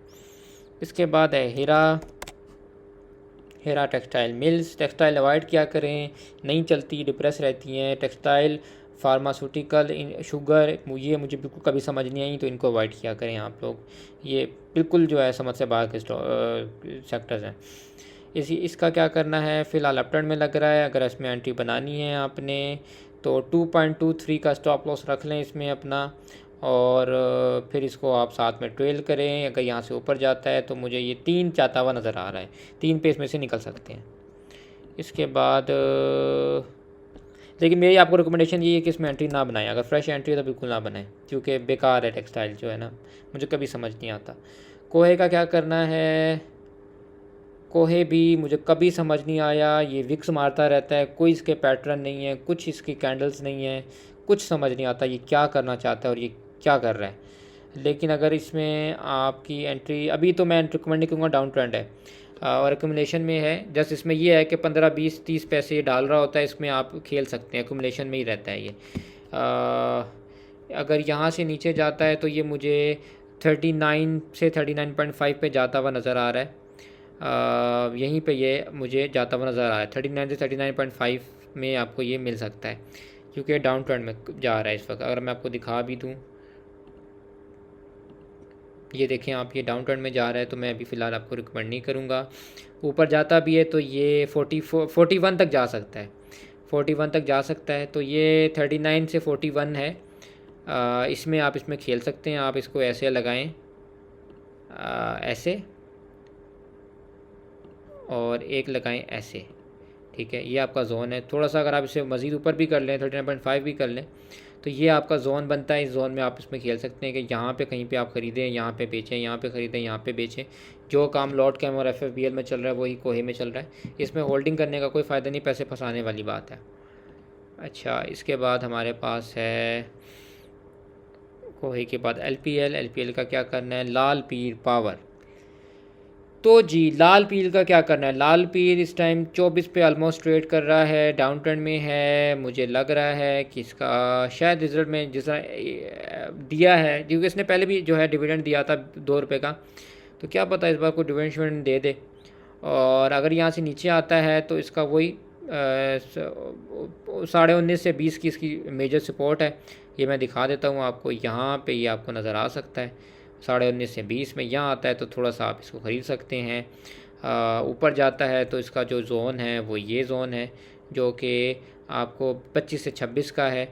इसके बाद है हीरा टेक्सटाइल मिल्स। टेक्सटाइल अवॉइड क्या करें, नहीं चलती, डिप्रेस रहती हैं। टेक्सटाइल, फार्मास्यूटिकल, शुगर, ये मुझे बिल्कुल कभी समझ नहीं आई, तो इनको अवॉइड किया करें आप लोग। ये बिल्कुल जो है समझ से बाहर के सेक्टर्स हैं। इसका क्या करना है, फ़िलहाल अपटर्न में लग रहा है। अगर इसमें एंट्री बनानी है आपने तो 2.23 का स्टॉप लॉस रख लें इसमें अपना, और फिर इसको आप साथ में ट्रेल करें। अगर यहाँ से ऊपर जाता है तो मुझे ये 3 जाता हुआ नज़र आ रहा है, 3 पे इसमें से निकल सकते हैं। इसके बाद लेकिन मेरी आपको रिकमेंडेशन ये है कि इसमें एंट्री ना बनाएं। अगर फ्रेश एंट्री है तो बिल्कुल ना बनाएं, क्योंकि बेकार है टेक्सटाइल जो है ना, मुझे कभी समझ नहीं आता। कोहे का क्या करना है, कोहे भी मुझे कभी समझ नहीं आया, ये विक्स मारता रहता है, कोई इसके पैटर्न नहीं है, कुछ इसकी कैंडल्स नहीं है, कुछ समझ नहीं आता ये क्या करना चाहता है और ये क्या कर रहा है। लेकिन अगर इसमें आपकी एंट्री, अभी तो मैं रिकमेंड नहीं करूँगा, डाउन ट्रेंड है और एकुमुलेशन में है। जस्ट इसमें ये है कि 15 20 30 पैसे डाल रहा होता है, इसमें आप खेल सकते हैं, एकुमुलेशन में ही रहता है ये। अगर यहाँ से नीचे जाता है तो ये मुझे 39 से 39.5 पे जाता हुआ नज़र आ रहा है। यहीं पे ये मुझे जाता हुआ नज़र आ रहा है, 39 से 39.5 में आपको ये मिल सकता है, क्योंकि डाउन ट्रेंड में जा रहा है इस वक्त। अगर मैं आपको दिखा भी दूँ, ये देखें आप, ये डाउन ट्रेंड में जा रहा है, तो मैं अभी फ़िलहाल आपको रिकमेंड नहीं करूँगा। ऊपर जाता भी है तो ये 41 तक जा सकता है, 41 तक जा सकता है। तो ये 39 से 41 है, इसमें आप इसमें खेल सकते हैं। आप इसको ऐसे लगाएं, ऐसे, और एक लगाएं ऐसे, ठीक है। ये आपका जोन है। थोड़ा सा अगर आप इसे मज़ीद ऊपर भी कर लें, 39.5 भी कर लें, तो ये आपका जोन बनता है। इस जोन में आप इसमें खेल सकते हैं कि यहाँ पे कहीं पे आप ख़रीदें, यहाँ पे बेचें, यहाँ पे ख़रीदें, यहाँ पे बेचें। जो काम लॉट कैम और FFBL में चल रहा है वही कोहे में चल रहा है। इसमें होल्डिंग करने का कोई फ़ायदा नहीं, पैसे फंसाने वाली बात है। अच्छा, इसके बाद हमारे पास है कोहे के बाद LPL का क्या करना है, लाल पीर पावर। तो जी लाल पीर का क्या करना है, लाल पीर इस टाइम 24 पे ऑलमोस्ट ट्रेड कर रहा है, डाउन ट्रेंड में है। मुझे लग रहा है कि इसका शायद रिजल्ट में जिस दिया है, क्योंकि इसने पहले भी जो है डिविडेंड दिया था 2 रुपये का, तो क्या पता इस बार को डिविडेंड शिविडेंड दे दे। और अगर यहाँ से नीचे आता है तो इसका वही 19.5 से 20 की इसकी मेजर सपोर्ट है। ये मैं दिखा देता हूँ आपको, यहाँ पे ये आपको नज़र आ सकता है 19.5 से 20 में। यहाँ आता है तो थोड़ा सा आप इसको ख़रीद सकते हैं। ऊपर जाता है तो इसका जो जोन है वो ये जोन है, जो कि आपको 25 से 26 का है।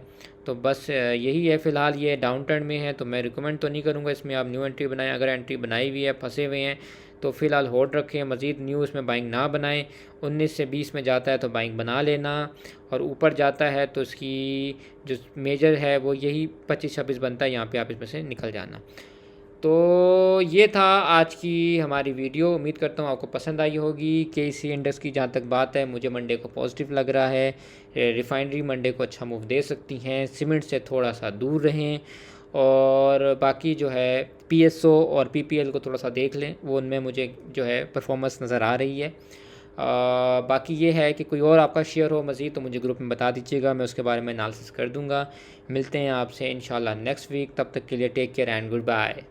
तो बस यही है, फ़िलहाल ये डाउन ट्रेंड में है, तो मैं रिकमेंड तो नहीं करूँगा इसमें आप न्यू एंट्री बनाएं। अगर एंट्री बनाई हुई है, फंसे हुए हैं, तो फ़िलहाल होल्ड रखें, मज़ीद न्यू इसमें बाइंग ना बनाएं। 19 से 20 में जाता है तो बाइंग बना लेना, और ऊपर जाता है तो इसकी जो मेजर है वो यही 25-26 बनता है, यहाँ पे आप इसमें से निकल जाना। तो ये था आज की हमारी वीडियो, उम्मीद करता हूँ आपको पसंद आई होगी। KC इंडेक्स की जहाँ तक बात है, मुझे मंडे को पॉजिटिव लग रहा है। रिफाइनरी मंडे को अच्छा मूव दे सकती हैं, सीमेंट से थोड़ा सा दूर रहें, और बाकी जो है PSO और PPL को थोड़ा सा देख लें, वो उनमें मुझे जो है परफॉर्मेंस नज़र आ रही है। बाकी ये है कि कोई और आपका शेयर हो मज़ीद तो मुझे ग्रुप में बता दीजिएगा, मैं उसके बारे में एनालिसिस कर दूँगा। मिलते हैं आपसे इंशाल्लाह नेक्स्ट वीक, तब तक के लिए take care and good bye.